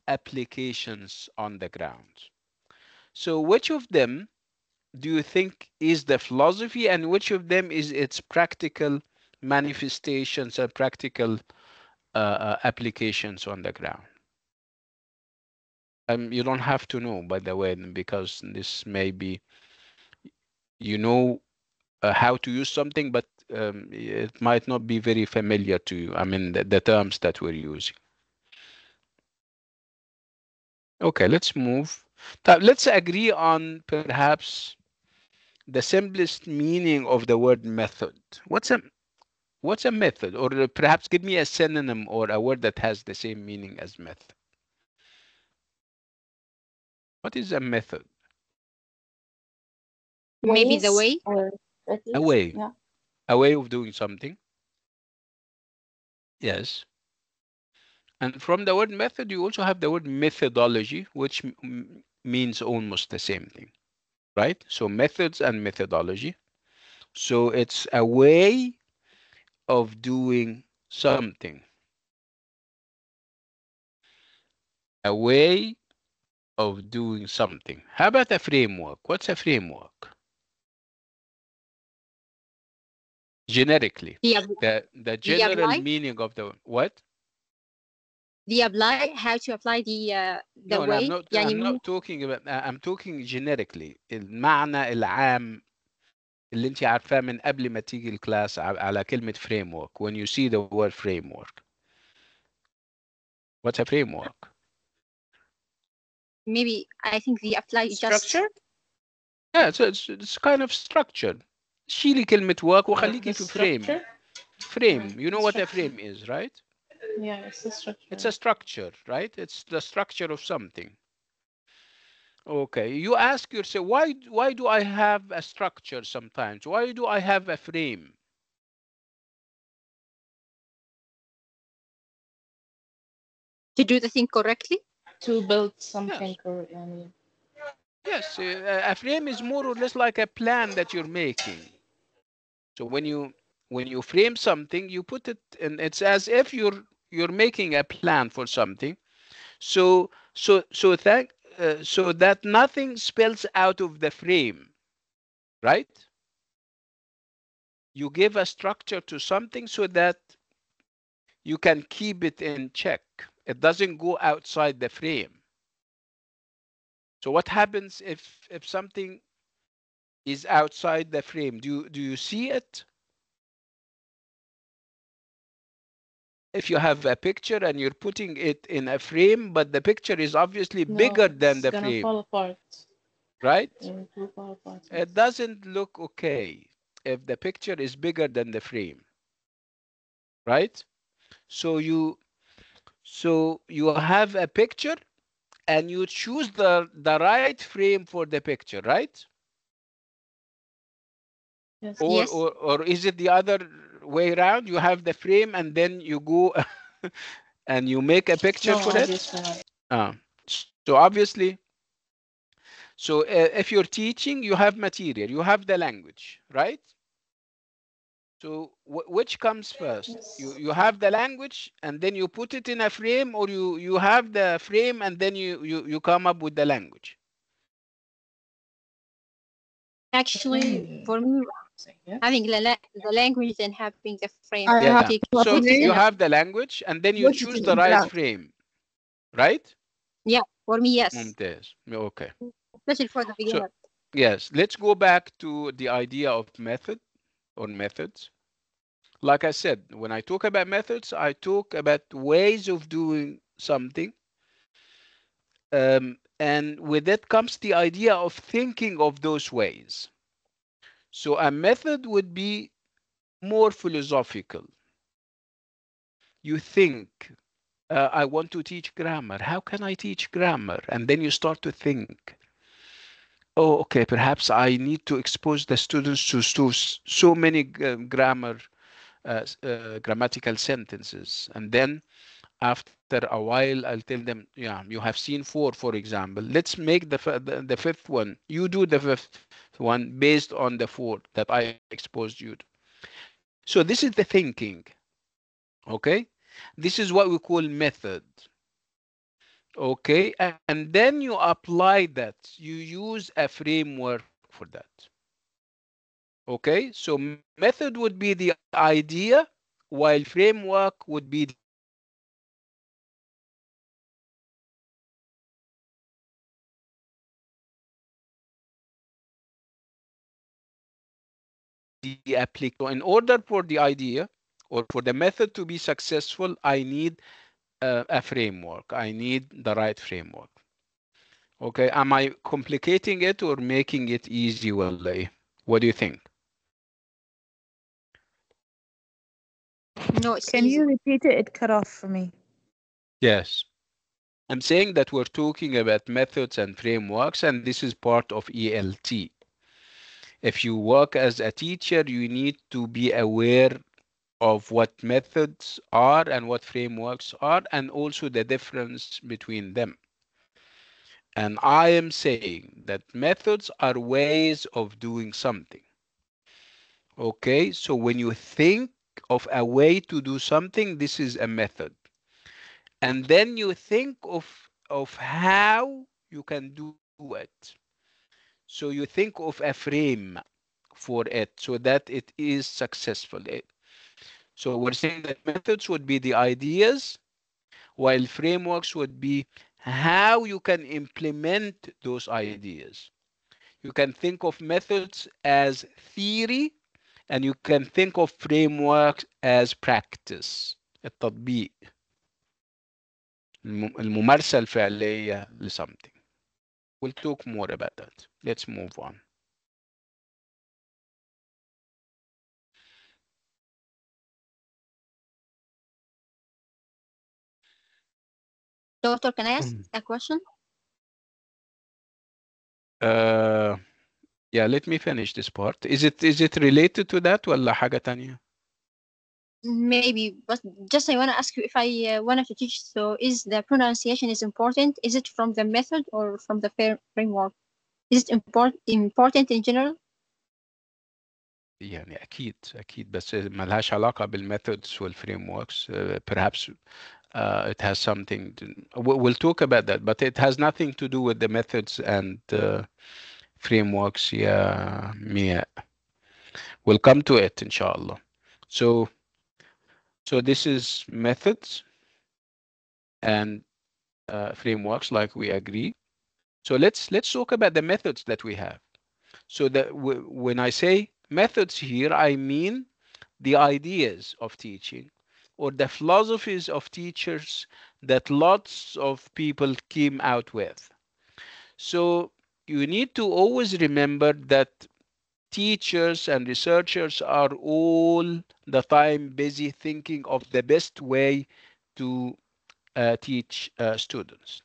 applications on the ground. So which of them do you think is the philosophy, and which of them is its practical manifestations and practical applications on the ground? You don't have to know, by the way, because this may be, you know, how to use something, but it might not be very familiar to you. I mean, the terms that we're using. Okay, let's move. Let's agree on perhaps the simplest meaning of the word method. What's a method? Or perhaps give me a synonym or a word that has the same meaning as method. What is a method? Maybe the Ways way. or A strategies. way. Yeah. A way of doing something. Yes. And from the word method, you also have the word methodology, which means almost the same thing. right? So methods and methodology. So it's a way of doing something, a way of doing something. How about a framework? What's a framework? Generically, The the the general apply meaning of the what? the apply how to apply the No, no, way I'm يعني not talking about. I'm talking generically. المعنى العام اللي انت عارفاه من قبل ما تيجي الكلاس على كلمة framework. When you see the word framework, what's a framework? maybe I think the apply just Structure? Yeah, so it's kind of structured. شيلي كلمة work وخليكي The في frame. structure. Frame. You The know what a structure. frame is, right? Yeah, it's the It's a structure. structure, right? It's the structure of something. Okay, you ask yourself, why do I have a structure sometimes? Why do I have a frame? to do the thing correctly. To build Yes. something for يعني. Yes, a frame is more or less like a plan that you're making. So when you frame something, you put it, and it's as if you're making a plan for something. So that nothing spills out of the frame, right? You give a structure to something so that you can keep it in check. It doesn't go outside the frame. So what happens if something is outside the frame? Do you see it? If you have a picture and you're putting it in a frame, but the picture is obviously bigger No, than it's the gonna fall frame, apart. right? It will fall apart. It doesn't look okay if the picture is bigger than the frame, right? So you have a picture and you choose the right frame for the picture, right? Yes. Or, Yes. or is it the other way around? You have the frame and then you go and you make a picture No, for it? obviously not. So obviously, so if you're teaching, you have material, you have the language, right? So which comes first? You Yes. you have the language and then you put it in a frame, or you have the frame and then you come up with the language. Actually, for me, having the language and having the frame I to Yeah. have take a So put it you in frame, a have the language and then you put it choose in the a right class. frame, right? yeah. For me, yes, ممتاز. Okay. especially for the So beginner. yes, let's go back to the idea of method or methods. Like I said, when I talk about methods, I talk about ways of doing something. And with it comes the idea of thinking of those ways. So a method would be more philosophical. You think, I want to teach grammar. How can I teach grammar? And then you start to think, oh, okay, perhaps I need to expose the students to so many grammatical sentences. And then after a while, I'll tell them, yeah, you have seen 4, for example. Let's make the fifth one. You do the fifth one based on the 4 that I exposed you to. So this is the thinking, okay? This is what we call method, okay? And then you apply that. You use a framework for that, okay? So method would be the idea, while framework would be the application. So in order for the idea or for the method to be successful, I need a framework. I need the right framework. Okay, am I complicating it or making it easy, wallahi? What do you think? No, it's Can easy. you repeat it? It cut off for me. Yes. I'm saying that we're talking about methods and frameworks, and this is part of ELT. If you work as a teacher, you need to be aware of what methods are and what frameworks are, and also the difference between them. And I am saying that methods are ways of doing something. Okay, so when you think of a way to do something, this is a method. And then you think of how you can do it. So you think of a frame for it so that it is successful. So we're saying that methods would be the ideas, while frameworks would be how you can implement those ideas. You can think of methods as theory, and you can think of frameworks as practice. التطبيق، الممارسة الفعلية ل something. We'll talk more about that. Let's move on. Doctor, can I ask a question? Uh, yeah, let me finish this part. Is it related to that ولا حاجة تانية؟ Maybe, but just I want to ask you if I wanted to teach. So, is the pronunciation is important? Is it from the method or from the framework? Is it important in general? يعني أكيد بس ملهاش علاقة بالmethods والframeworks. Perhaps it has something to, we'll talk about that, but it has nothing to do with the methods and frameworks. Yeah, Mia. We'll come to it, inshallah. So this is methods and frameworks, like we agree. So let's talk about the methods that we have. So that when I say methods here, I mean the ideas of teaching or the philosophies of teachers that lots of people came out with. So you need to always remember that teachers and researchers are all the time busy thinking of the best way to teach students.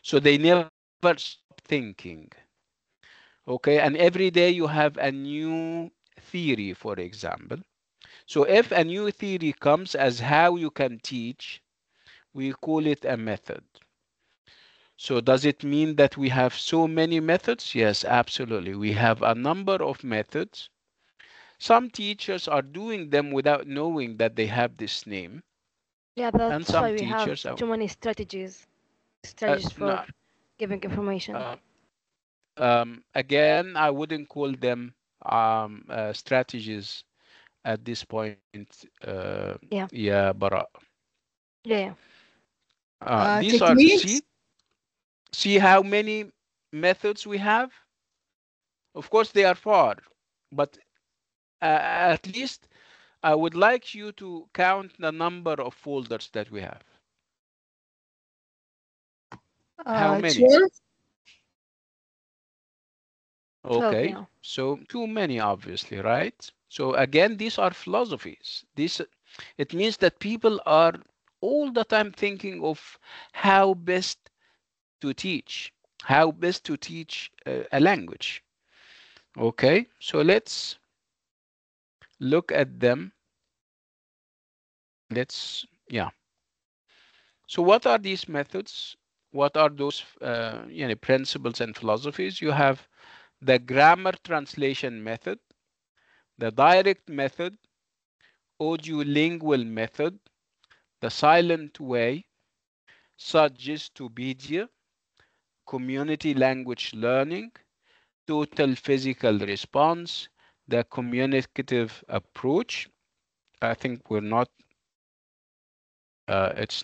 So they never stop thinking. Okay, and every day you have a new theory, for example. So if a new theory comes as how you can teach, we call it a method. So does it mean that we have so many methods? Yes, absolutely. We have a number of methods. Some teachers are doing them without knowing that they have this name. Yeah, And that's some why we have teachers are, too many strategies for no, giving information. uh, again, I wouldn't call them strategies at this point. Yeah, Yeah, Bara. yeah. These are, Techniques. see how many methods we have? Of course, they are far, but at least I would like you to count the number of folders that we have. How many? 12. 12, Okay, yeah. so too many, obviously, right? So again, these are philosophies. It means that people are all the time thinking of how best to teach, how best to teach a language. Okay, so let's look at them. Yeah. So what are these methods? What are those principles and philosophies? You have the grammar translation method, the direct method, audiolingual method, the silent way, suggestopedia, community language learning, total physical response, the communicative approach. I think it's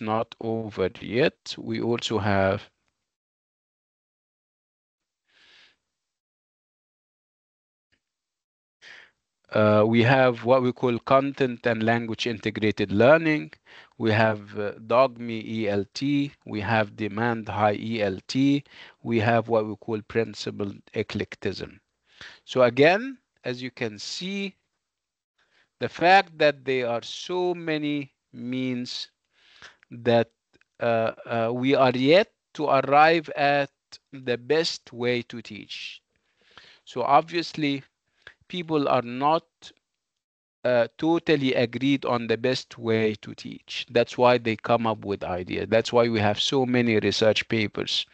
not over yet. We also have we have what we call content and language integrated learning. We have DOGME ELT. We have demand high ELT. We have what we call principled eclecticism. So again, as you can see, the fact that there are so many means that we are yet to arrive at the best way to teach. So obviously, people are not totally agreed on the best way to teach. That's why they come up with ideas. That's why we have so many research papers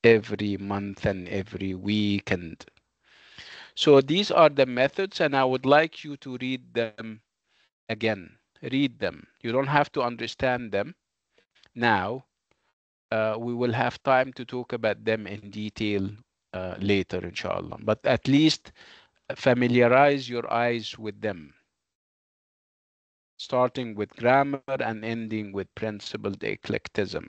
every month and every week. And so these are the methods, and I would like you to read them again. Read them. You don't have to understand them now. We will have time to talk about them in detail later, inshallah. But at least familiarize your eyes with them, starting with grammar and ending with principled eclecticism.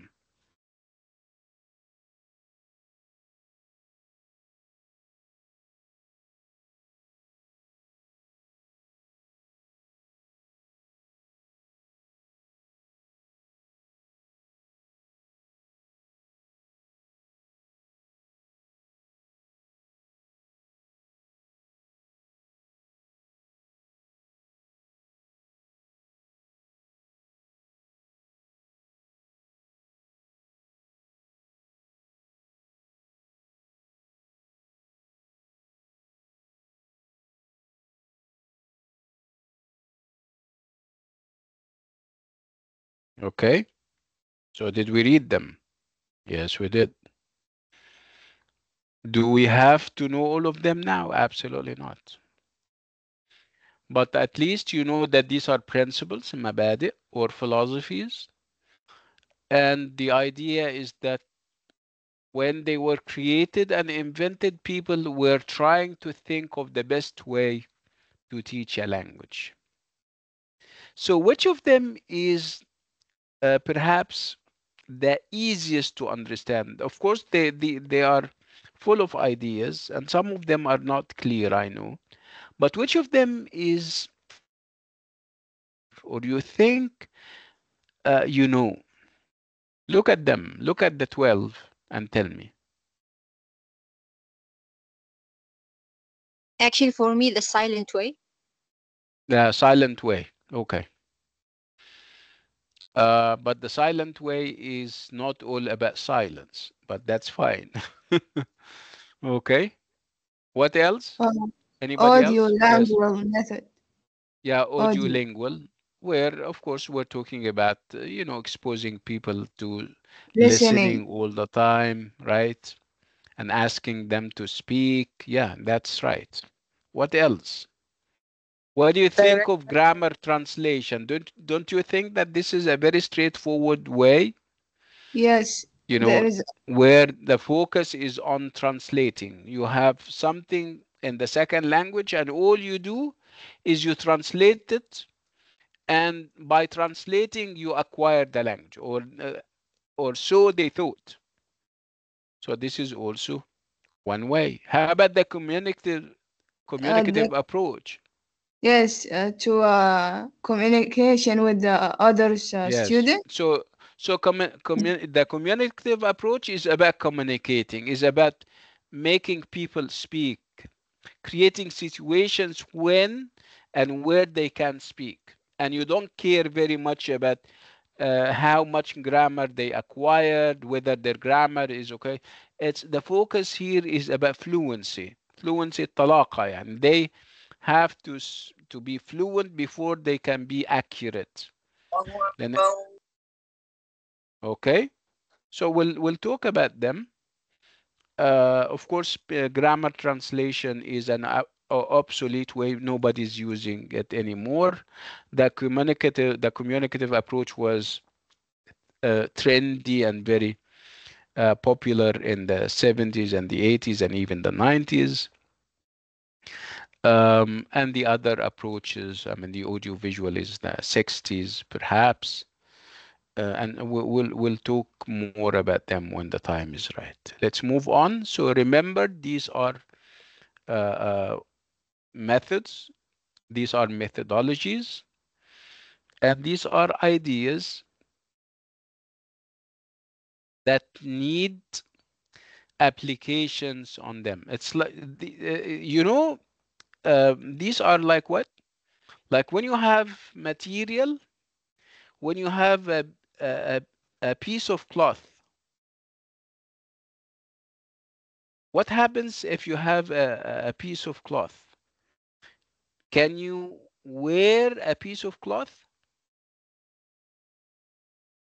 Okay, so did we read them? Yes, we did. Do we have to know all of them now? Absolutely not. But at least you know that these are principles, mabadi, or philosophies. And the idea is that when they were created and invented, people were trying to think of the best way to teach a language. So which of them is perhaps the easiest to understand? Of course, they are full of ideas, and some of them are not clear, I know. But which of them is familiar, or you think you know? Look at them. Look at the 12 and tell me. Actually, for me, the silent way. The silent way. Okay. But the silent way is not all about silence, but that's fine. Okay. What else? Uh, Anybody audio else? Yes. language method. Yeah, Audio. audiolingual, where of course we're talking about, exposing people to Listening. listening all the time, right? And asking them to speak. Yeah, that's right. What else? What do you think Direct. of grammar translation? Don't you think that this is a very straightforward way, Yes, you there know, is. where the focus is on translating? You have something in the second language, and all you do is you translate it, and by translating you acquire the language, or so they thought. So this is also one way. How about the The, communicative approach? yes, to communication with the other Yes. student. The communicative approach is about communicating, is about making people speak, creating situations when and where they can speak. And you don't care very much about how much grammar they acquired, whether their grammar is okay. It's the focus here is about fluency. Fluency talaqa, and they have to be fluent before they can be accurate. Then, okay, so we'll talk about them. Of course, grammar translation is an obsolete way. Nobody's using it anymore. The communicative approach was trendy and very popular in the 70s and the 80s and even the 90s. And the other approaches, I mean, the audiovisual is the 60s, perhaps. And we'll talk more about them when the time is right. Let's move on. So remember, these are methods, these are methodologies, and these are ideas that need applications on them. It's like these are like what? Like when you have material, when you have a, a piece of cloth, what happens if you have a piece of cloth? Can you wear a piece of cloth?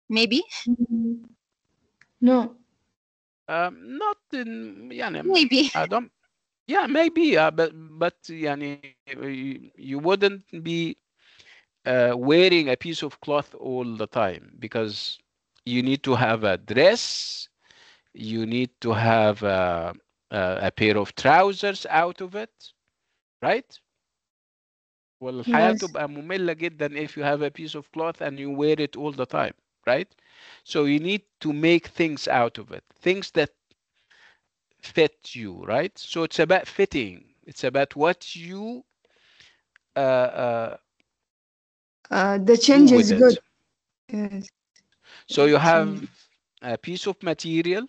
Maybe. Mm, no. Not in, يعني, Maybe. I don't, yeah, maybe, but يعني, you wouldn't be wearing a piece of cloth all the time, because you need to have a dress, you need to have a pair of trousers out of it, right? والحياة Yes. تبقى مملة جدا if you have a piece of cloth and you wear it all the time, right? So you need to make things out of it, things that fit you, right? So it's about fitting. It's about what you uh, The do change with is good. it. Yes. So you Change. have a piece of material,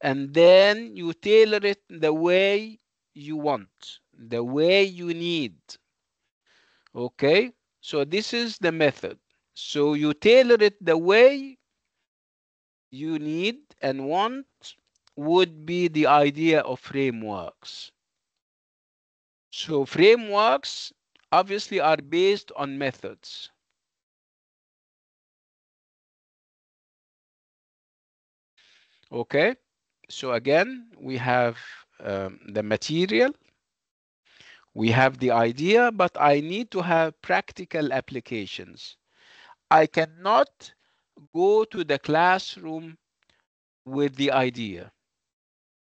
and then you tailor it the way you want, the way you need. Okay? So this is the method. So you tailor it the way you need and want would be the idea of frameworks. So frameworks obviously are based on methods. Okay? So again, we have the material, we have the idea, but I need to have practical applications. I cannot go to the classroom with the idea.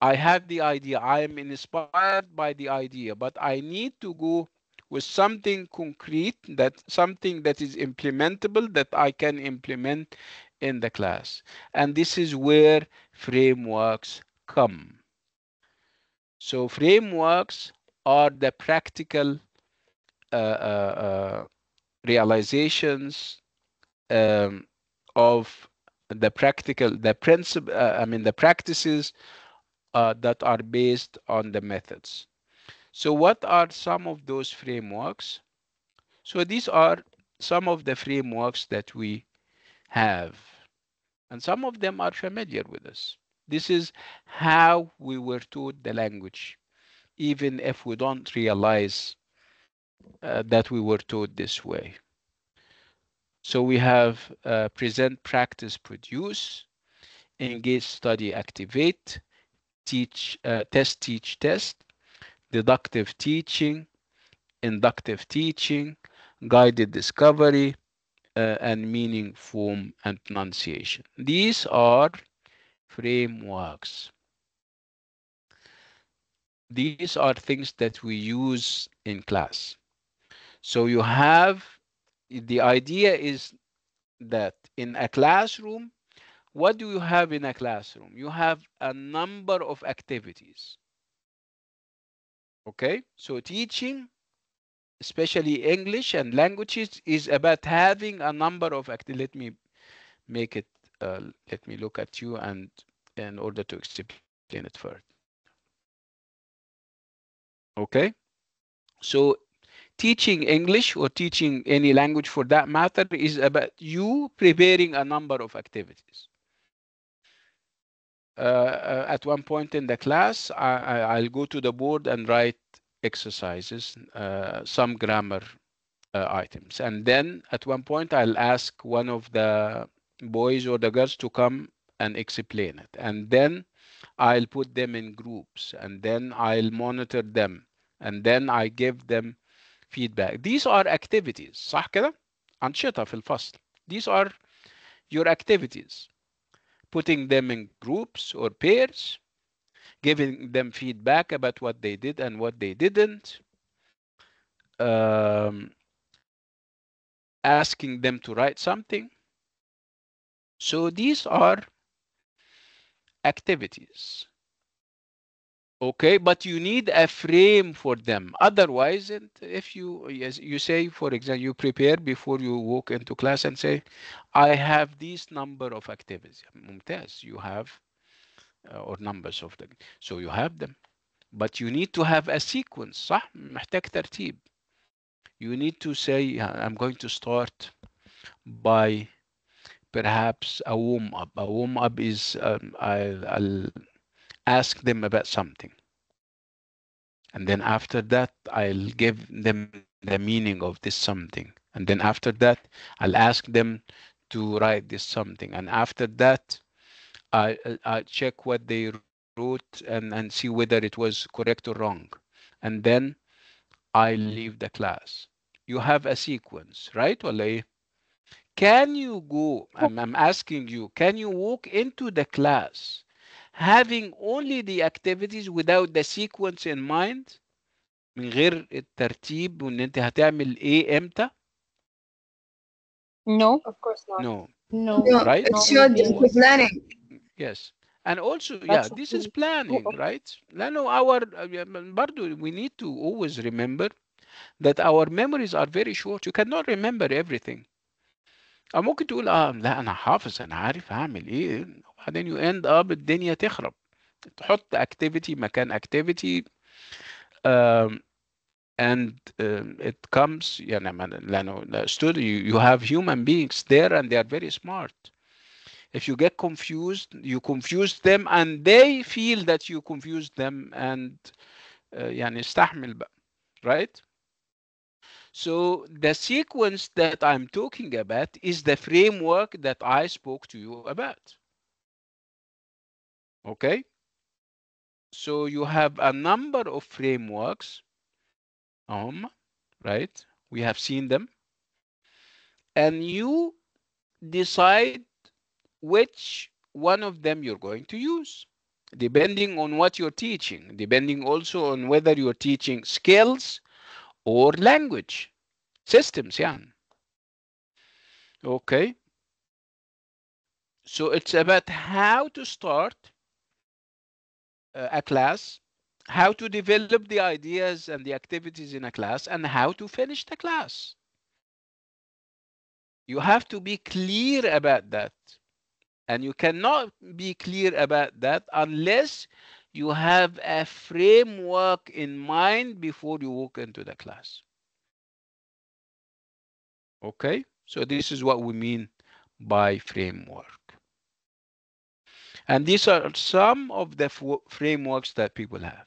I have the idea, I am inspired by the idea, but I need to go with something concrete, that something that is implementable, that I can implement in the class. And this is where frameworks come. So frameworks are the practical realizations um, of the practical, the principle, the practices that are based on the methods. So what are some of those frameworks? So these are some of the frameworks that we have, and some of them are familiar with us. This is how we were taught the language, even if we don't realize that we were taught this way. So we have present, practice, produce, engage, study, activate, teach, test, teach, test, deductive teaching, inductive teaching, guided discovery, and meaning, form, and pronunciation. These are frameworks. These are things that we use in class. So you have, the idea is that in a classroom, what do you have in a classroom? You have a number of activities. Okay, so teaching, especially English and languages, is about having a number of activities. Let me make it, let me look at you, and in order to explain it further. Okay, so teaching English or teaching any language for that matter is about you preparing a number of activities. At one point in the class, I'll go to the board and write exercises, some grammar items. And then at one point, I'll ask one of the boys or the girls to come and explain it. And then I'll put them in groups, and then I'll monitor them, and then I give them feedback. These are activities. صح كده؟ أنشطة في الفصل. These are your activities. Putting them in groups or pairs, giving them feedback about what they did and what they didn't, um, asking them to write something. So these are activities. Okay, but you need a frame for them. Otherwise, if you, yes, you say, for example, you prepare before you walk into class and say, I have this number of activities. ممتاز, you have, or numbers of them. So you have them. But you need to have a sequence, صح؟ محتاج ترتيب. You need to say, I'm going to start by perhaps a warm up. A warm up is, I'll ask them about something. And then after that, I'll give them the meaning of this something. And then after that, I'll ask them to write this something. And after that, I check what they wrote and see whether it was correct or wrong. And then I leave the class. You have a sequence, right? Wala? Can you go, I'm asking you, can you walk into the class having only the activities without the sequence in mind؟ من غير الترتيب وان انت هتعمل ايه امتى؟ No. Of course not. No. No, No, Right? it no, should be be planning. Yes. And also, yeah, that's this is planning, right? لأنه برضو we need to always remember that our memories are very short. You cannot remember everything. أو ممكن تقول لا أنا حافظ أنا عارف هعمل إيه وبعدين you end up الدنيا تخرب. تحط activity مكان activity um, and it comes يعني لأنه student you have human beings there and they are very smart. If you get confused, you confuse them and they feel that you confused them and يعني استحمل بقى, right? So the sequence that I'm talking about is the framework that I spoke to you about. Okay? So you have a number of frameworks, right? We have seen them. And you decide which one of them you're going to use, depending on what you're teaching, depending also on whether you're teaching skills or language systems. Yeah. Okay. So it's about how to start a class, how to develop the ideas and the activities in a class, and how to finish the class. You have to be clear about that. And you cannot be clear about that unless you have a framework in mind before you walk into the class. Okay? So this is what we mean by framework. And these are some of the frameworks that people have.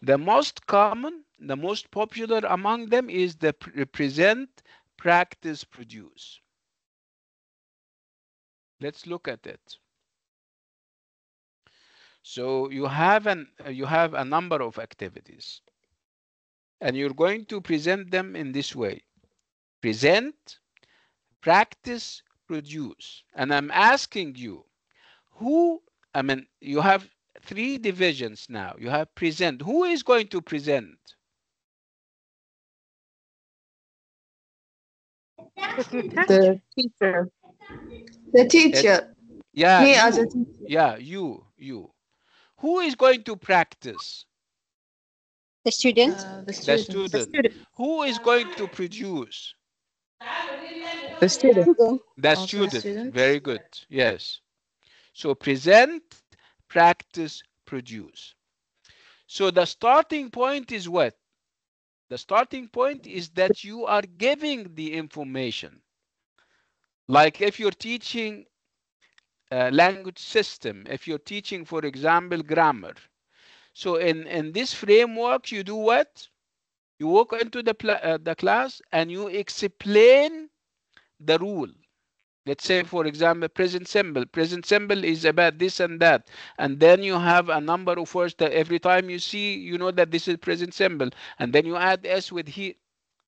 The most common, the most popular among them is the present, practice, produce. Let's look at it. So you have a number of activities, and you're going to present them in this way: present, practice, produce. And I'm asking you, you have three divisions now. You have present. Who is going to present? The teacher? The teacher. The teacher. Yeah, Me as a you. teacher. Yeah, you. Who is going to practice? The student. the The student. The student. student. Who is going to produce? The student. Student. The Also the student. student. Very good. Yes. So present, practice, produce. So the starting point is what? The starting point is that you are giving the information. Like if you're teaching a language system, if you're teaching, for example, grammar. So in this framework, you do what? You walk into the class and you explain the rule. Let's say, for example, present simple. Present simple is about this and that. And then you have a number of words that every time you see, you know that this is present simple. And then you add S with he.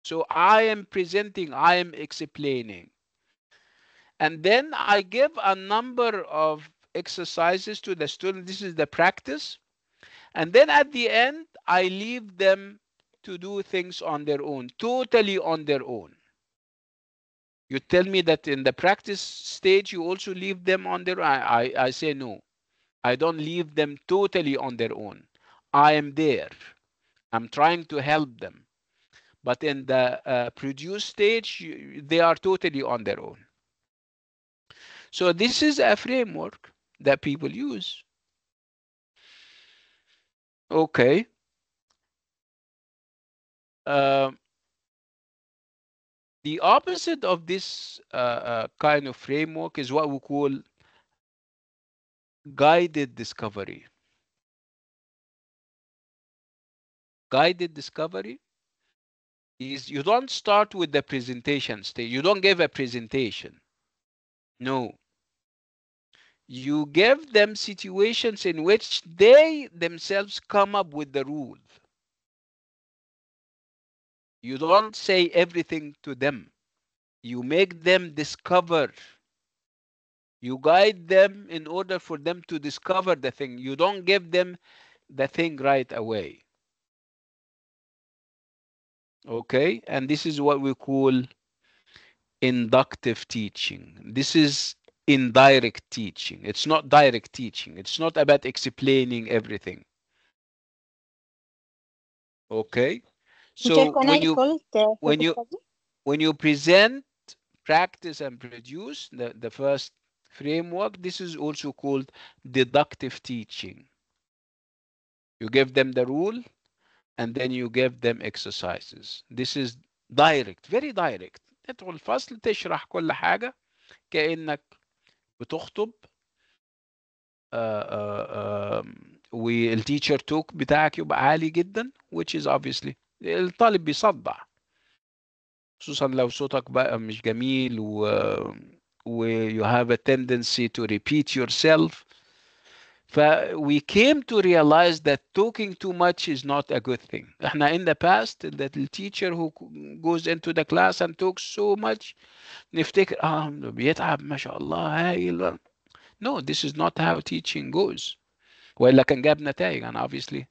So I am presenting, I am explaining. And then I give a number of exercises to the student. This is the practice. And then at the end, I leave them to do things on their own, totally on their own. You tell me that in the practice stage, you also leave them on their own. I say no. I don't leave them totally on their own. I am there. I'm trying to help them. But in the produce stage, they are totally on their own. So this is a framework that people use. Okay. Uh, the opposite of this kind of framework is what we call guided discovery. Guided discovery is you don't start with the presentation stage. You don't give a presentation. No. You give them situations in which they themselves come up with the rule. You don't say everything to them. You make them discover. You guide them in order for them to discover the thing. You don't give them the thing right away. Okay? And this is what we call inductive teaching. This is indirect teaching. It's not direct teaching. It's not about explaining everything. Okay? Teacher, So can I call it when you self-study? when you present, practice, and produce the first framework, this is also called deductive teaching. You give them the rule and then you give them exercises. This is direct, very direct. تدخل الفصل تشرح كل حاجة كأنك بتخطب، والتيتشر توك بتاعك يبقى عالي جدا، which is obviously الطالب بيصدع، خصوصا لو صوتك بقى مش جميل و you have a tendency to repeat yourself. We came to realize that talking too much is not a good thing. احنا in the past that the teacher who goes into the class and talks so much نفتكر بيتعب ما شاء الله هايل. No, this is not how teaching goes. وإلا كان جاب نتائج and obviously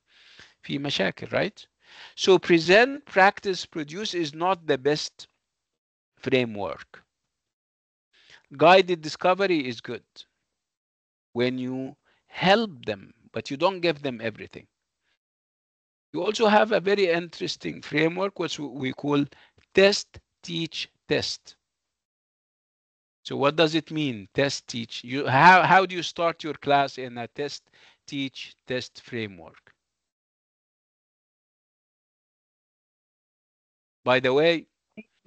في مشاكل, right? So present, practice, produce is not the best framework. Guided discovery is good when you help them, but you don't give them everything. You also have a very interesting framework, which we call test, teach, test. So what does it mean, test, teach? How do you start your class in a test, teach, test framework? By the way,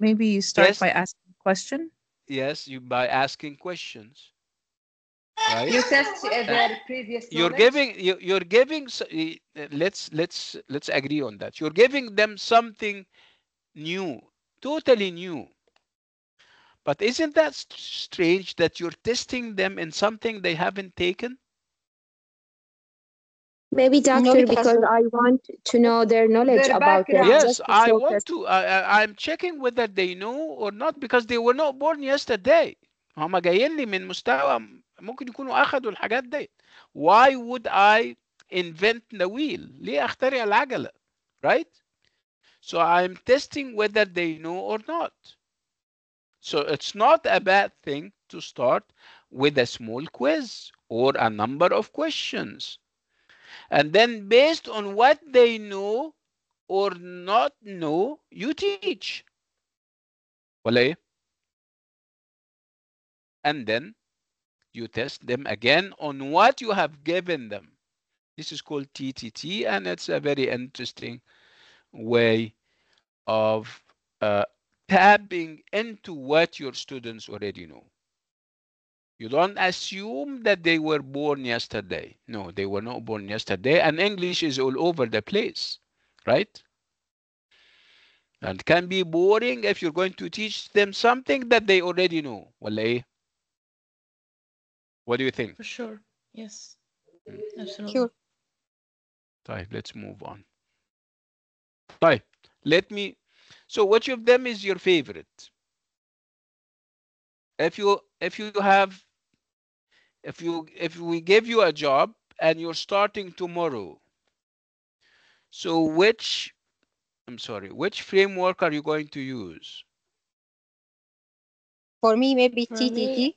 maybe you start test, by asking a question. yes, by asking questions, right? You test their previous You're knowledge. you're giving. Let's agree on that. You're giving them something new, totally new. But isn't that strange that you're testing them in something they haven't taken? Maybe, No, doctor, because I want to know their knowledge their about it, background. Yes, just to I show want test. to. I'm checking whether they know or not because they were not born yesterday. هم جايين لي من مستوى ممكن يكونوا أخدوا الحاجات دي. Why would I invent the wheel? ليه أخترع العجلة? Right? So I'm testing whether they know or not. So it's not a bad thing to start with a small quiz or a number of questions. And then based on what they know or not know, you teach. ولا ايه؟ And then you test them again on what you have given them. This is called TTT, and it's a very interesting way of tapping into what your students already know. You don't assume that they were born yesterday. No, they were not born yesterday, and English is all over the place, right? And it can be boring if you're going to teach them something that they already know. ولا ايه؟ What do you think? For sure. Yes. Absolutely. Sure. طيب, let's move on. طيب, let me. So which of them is your favorite? If we give you a job and you're starting tomorrow, so which framework are you going to use? For me, maybe For me, TTT,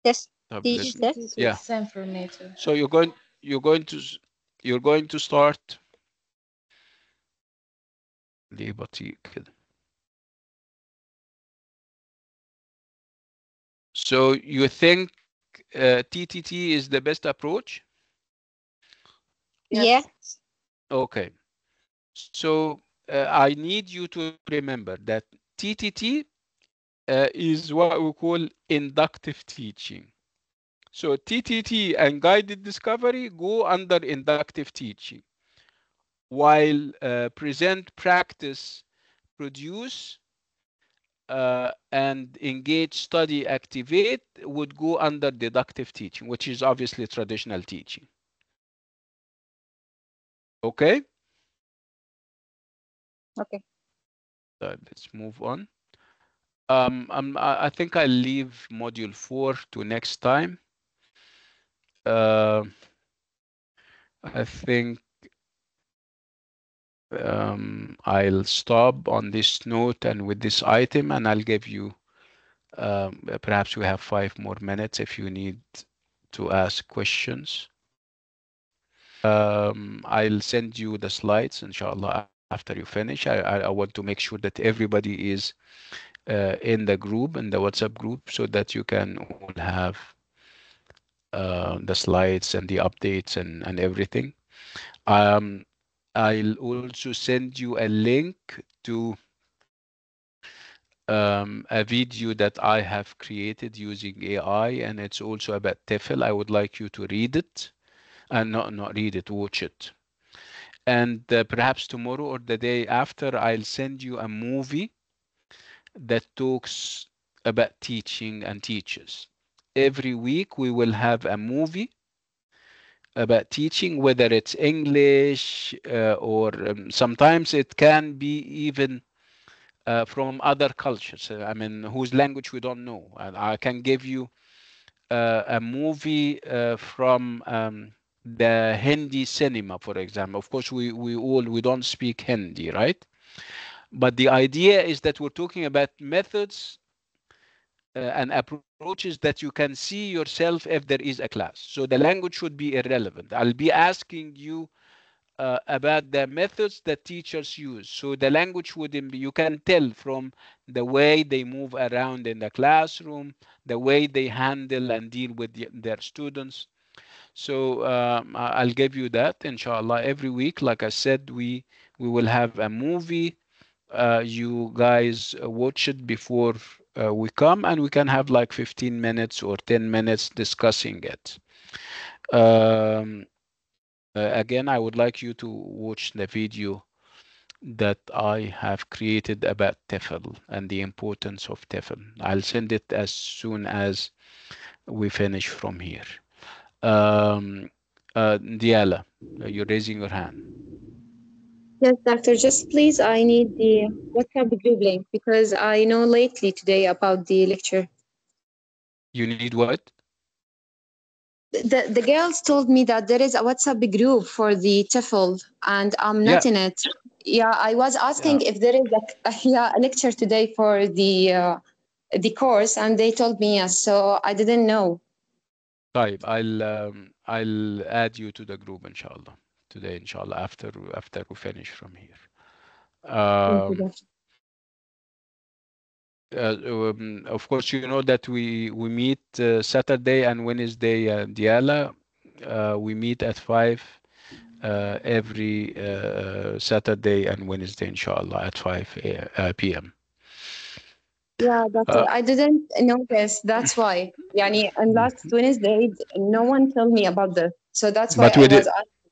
test, teach, Let's, test. yeah. same for me too. So you're going to start. ليه بطيء كده؟ So you think TTT is the best approach? Yeah. Okay. So I need you to remember that TTT is what we call inductive teaching. So TTT and guided discovery go under inductive teaching, while present, practice, produce and engage, study, activate would go under deductive teaching, which is obviously traditional teaching. Okay, Okay. let's move on. I think I'll leave module 4 to next time. Uh, I think I'll stop on this note and with this item, and I'll give you, perhaps we have 5 more minutes if you need to ask questions. I'll send you the slides, inshallah, after you finish. I want to make sure that everybody is in the group, in the WhatsApp group, so that you can all have the slides and the updates and everything. Um, I'll also send you a link to a video that I have created using AI, and it's also about TEFL. I would like you to read it, and not read it, watch it. And perhaps tomorrow or the day after, I'll send you a movie that talks about teaching and teachers. Every week we will have a movie about teaching, whether it's English or sometimes it can be even from other cultures. I mean, whose language we don't know. And I can give you a movie from the Hindi cinema, for example. Of course, we don't speak Hindi, right? But the idea is that we're talking about methods and approaches that you can see yourself if there is a class. So the language should be irrelevant. I'll be asking you about the methods that teachers use. So the language wouldn't be, you can tell from the way they move around in the classroom, the way they handle and deal with their students. So I'll give you that, inshallah, every week. Like I said, we will have a movie. You guys watch it before we come, and we can have like 15 minutes or 10 minutes discussing it. Um, Again, I would like you to watch the video that I have created about TEFL and the importance of TEFL. I'll send it as soon as we finish from here. Diala, you're raising your hand. Yes, doctor, just please, I need the WhatsApp group link because I know lately today about the lecture. You need what? The girls told me that there is a WhatsApp group for the TEFL and I'm not Yeah, in it. Yeah, I was asking yeah. if there is a lecture today for the course and they told me yes, so I didn't know. طيب, I'll add you to the group, inshallah, today, inshallah, after we finish from here. Thank you, Um, doctor. of course, you know that we meet Saturday and Wednesday, Diala. We meet at 5 every Saturday and Wednesday, inshallah, at 5 p.m. Yeah, doctor, Uh, I didn't notice. That's why. Yani, and last Wednesday, no one told me about this. So that's why but I we was did, asking.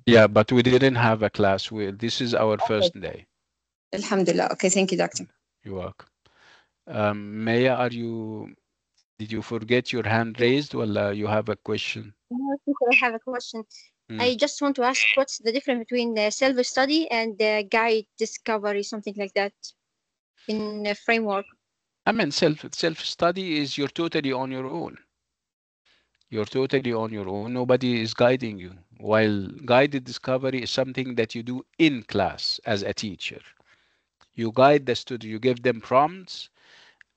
yeah, but we didn't have a class. This is our Okay. first day. Alhamdulillah. Okay, thank you, doctor. You're welcome. Maya, did you forget your hand raised? Well, you have a question. No, teacher, I have a question. Hmm. I just want to ask what's the difference between the self-study and the guide discovery, something like that, in a framework? I mean, self-study is you're totally on your own. You're totally on your own. Nobody is guiding you. While guided discovery is something that you do in class as a teacher. You guide the student, you give them prompts,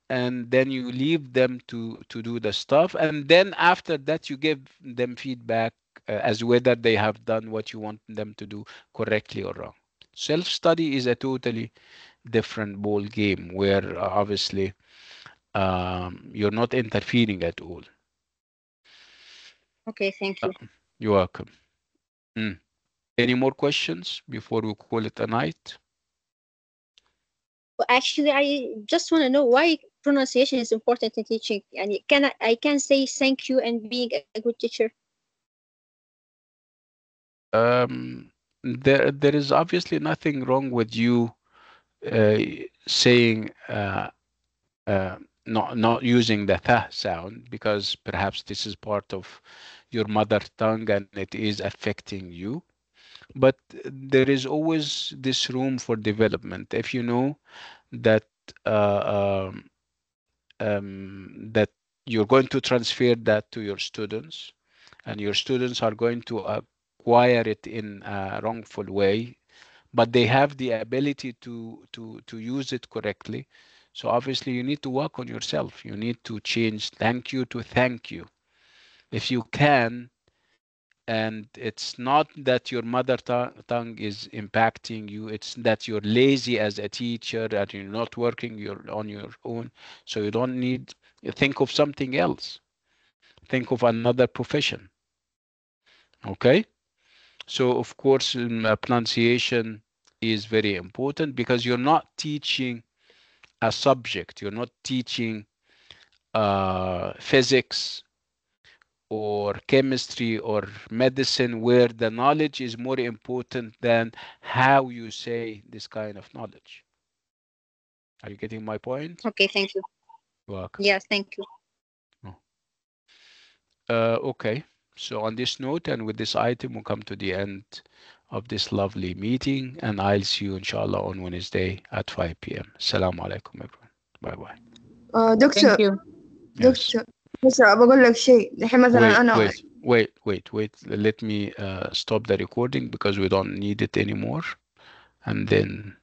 and then you leave them to do the stuff. And then after that, you give them feedback as whether they have done what you want them to do correctly or wrong. Self-study is a totally different ball game where obviously you're not interfering at all. Okay, thank you. You're welcome. Mm. Any more questions before we call it a night? Well, actually, I just want to know why pronunciation is important in teaching. And I can say thank you and being a good teacher. There is obviously nothing wrong with you uh, saying not using the th sound, because perhaps this is part of your mother tongue and it is affecting you. But there is always this room for development. If you know that that you're going to transfer that to your students, and your students are going to acquire it in a wrongful way, but they have the ability to use it correctly. So obviously you need to work on yourself. You need to change thank you to thank you if you can. And it's not that your mother tongue is impacting you, it's that you're lazy as a teacher and you're not working, you're on your own. So you don't need, think of something else, think of another profession. Okay. So of course, pronunciation is very important, because you're not teaching a subject, you're not teaching physics or chemistry or medicine, where the knowledge is more important than how you say this kind of knowledge. Are you getting my point? Okay, thank you. You're welcome. Yes, thank you. Oh. Okay, so on this note and with this item, we'll come to the end of this lovely meeting, and I'll see you inshallah on Wednesday at 5 p.m. Assalamu alaikum everyone. Bye bye. دكتور Thank you. Yes. دكتور بس بقول لك شيء الحين مثلا أنا Wait. Let me stop the recording because we don't need it anymore. And then